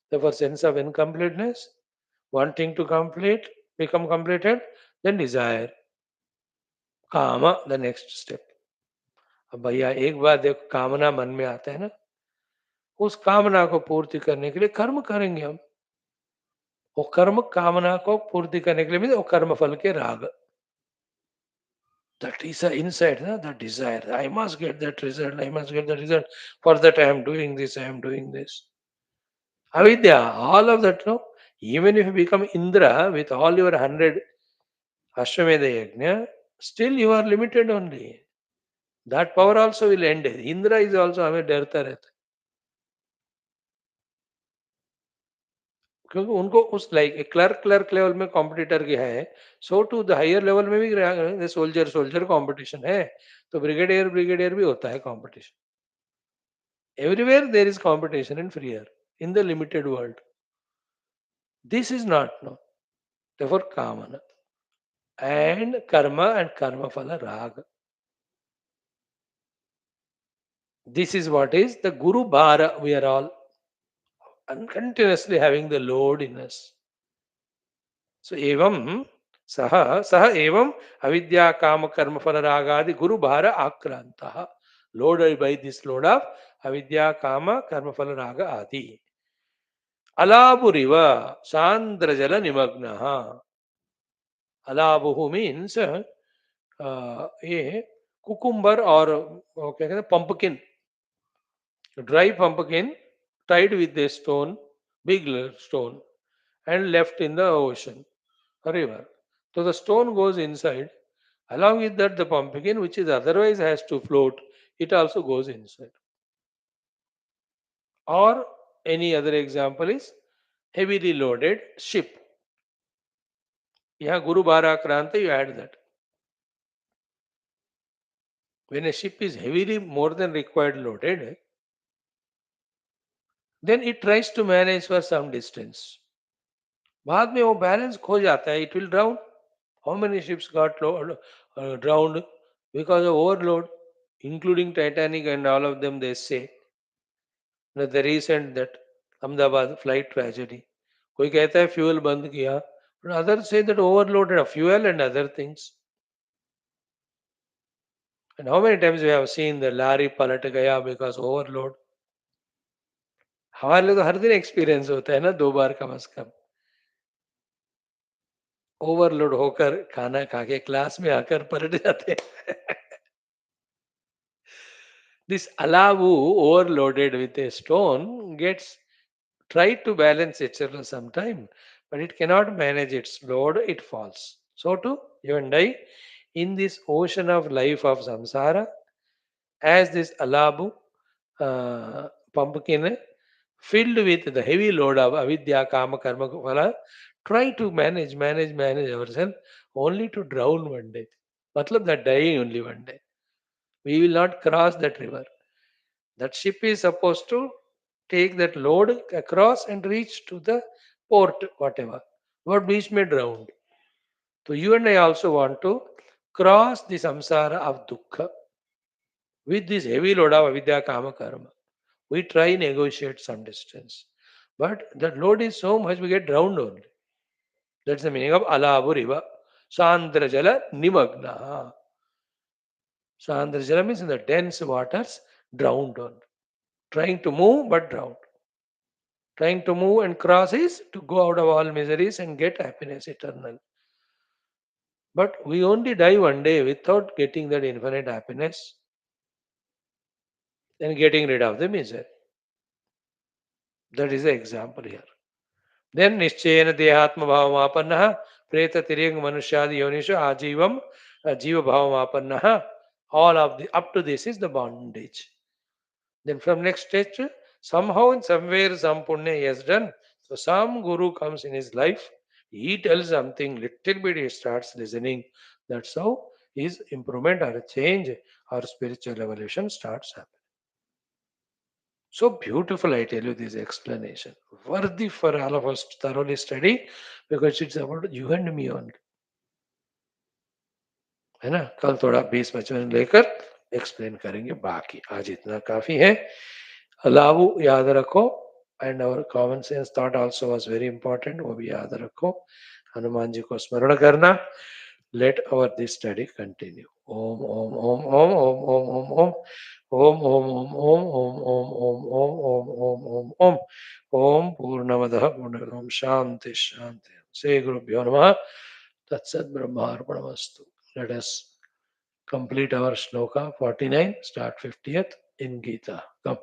therefore sense of incompleteness, wanting to complete, become completed, then desire, kama, the next step. अब भैया एक बार देखो कामना मन में आता है ना, उस कामना को पूर्ति करने के लिए कर्म करेंगे हम. वो कर्म कामना को पूर्ति करने के लिए भी वो कर्म फल के राग. That is inside, no? The desire. I must get that result. I must get that result. For that, I am doing this. I am doing this. Avidya, all of that, no? Even if you become Indra with all your 100 Ashwamedha Yajna, still you are limited only. That power also will end. Indra is also हमें डरता रहता है क्योंकि उनको उस like clerk level में competitor के है, सो टू द हायर लेवल में भी सोल्जर कंपटीशन है, तो ब्रिगेडियर भी होता है competition. Everywhere there is competition and freer in the limited world. This is not no. Therefore, kamana and karma phala raga. This is what is the Guru Bhara. We are all continuously having the load in us. So, evam saha evam avidya kama karma phala ragadi Guru Bhara akrantaha. Loaded by this load of avidya kama karma phala raga adi. Alaburiva sandrajala nimagnaha. Alabuhu means ये cucumber और क्या कहते हैं pumpkin, dry pumpkin tied with a stone, big stone, and left in the ocean, a river. So the stone goes inside. Along with that, the pumpkin, which is otherwise has to float, it also goes inside. Or any other example is heavily loaded ship. Yeah, Guru Bhara Kranta, you add that. When a ship is heavily more than required loaded, then it tries to manage for some distance. बाद में वो balance खो जाता है, it will drown. How many ships got drowned because of overload, including Titanic and all of them, they say. The recent that Ahmedabad flight tragedy. कोई कहता है fuel बंद किया, but others say that overloaded of fuel and other things. And how many times we have seen the lorry पलट गया because overload. हमारे लिए तो हर दिन एक्सपीरियंस होता है ना, 2 बार कम से कम. ओवरलोड होकर खाना खा के क्लास में आकर पलट जाते हैं. This alavu overloaded with a stone gets tried to balance itself sometime, but it cannot manage its load, it falls. So too, you and I, in this ocean of life of samsara, as this alabu pumpkin filled with the heavy load of avidya, kama, karma, phala, try to manage ourselves only to drown one day. Matlab that dying only one day. We will not cross that river. That ship is supposed to take that load across and reach to the port, whatever. But beach may drown. So you and I also want to cross the samsara of dukkha with this heavy load of avidya, kama, karma. We try negotiate some distance. But that load is so much we get drowned only. That's the meaning of alavu riva. Sandrajala nimagna. Sandrajala means in the dense waters, drowned on. Trying to move but drowned. Trying to move and cross is to go out of all miseries and get happiness eternal. But we only die one day without getting that infinite happiness and getting rid of the misery. That is the example here. Then nischayena dehatma bhavamapannaha preta tireng manushadi yonisha ajivam jiva bhavamapannaha. All of the up to this is the bondage. Then from next stage Somehow, in somewhere, some punya he has done. So some guru comes in his life. He tells something, little bit he starts listening. That's how his improvement or change or spiritual evolution starts happening. So beautiful, I tell you, this explanation. Worthy for all of us to thoroughly study because it's about you and me only. है ना? कल थोड़ा 20-25 लेकर explain करेंगे बाकी आज इतना काफी है अलाव याद रखो and our common sense thought also was very important वो भी याद रखो हनुमान जी को स्मरण करना let our this study continue ओम ओम ओम ओम ओम ओम ओम ओम ओम ओम ओम ओम ओम ओम ओम ओम ओम ओम ओम पूर्णमदः पूर्णमिदं शांति शांति श्री गुरुभ्यो नमः तत्सत् ब्रह्मार्पणमस्तु let us complete our shloka 49, start 50th in Gita. Come.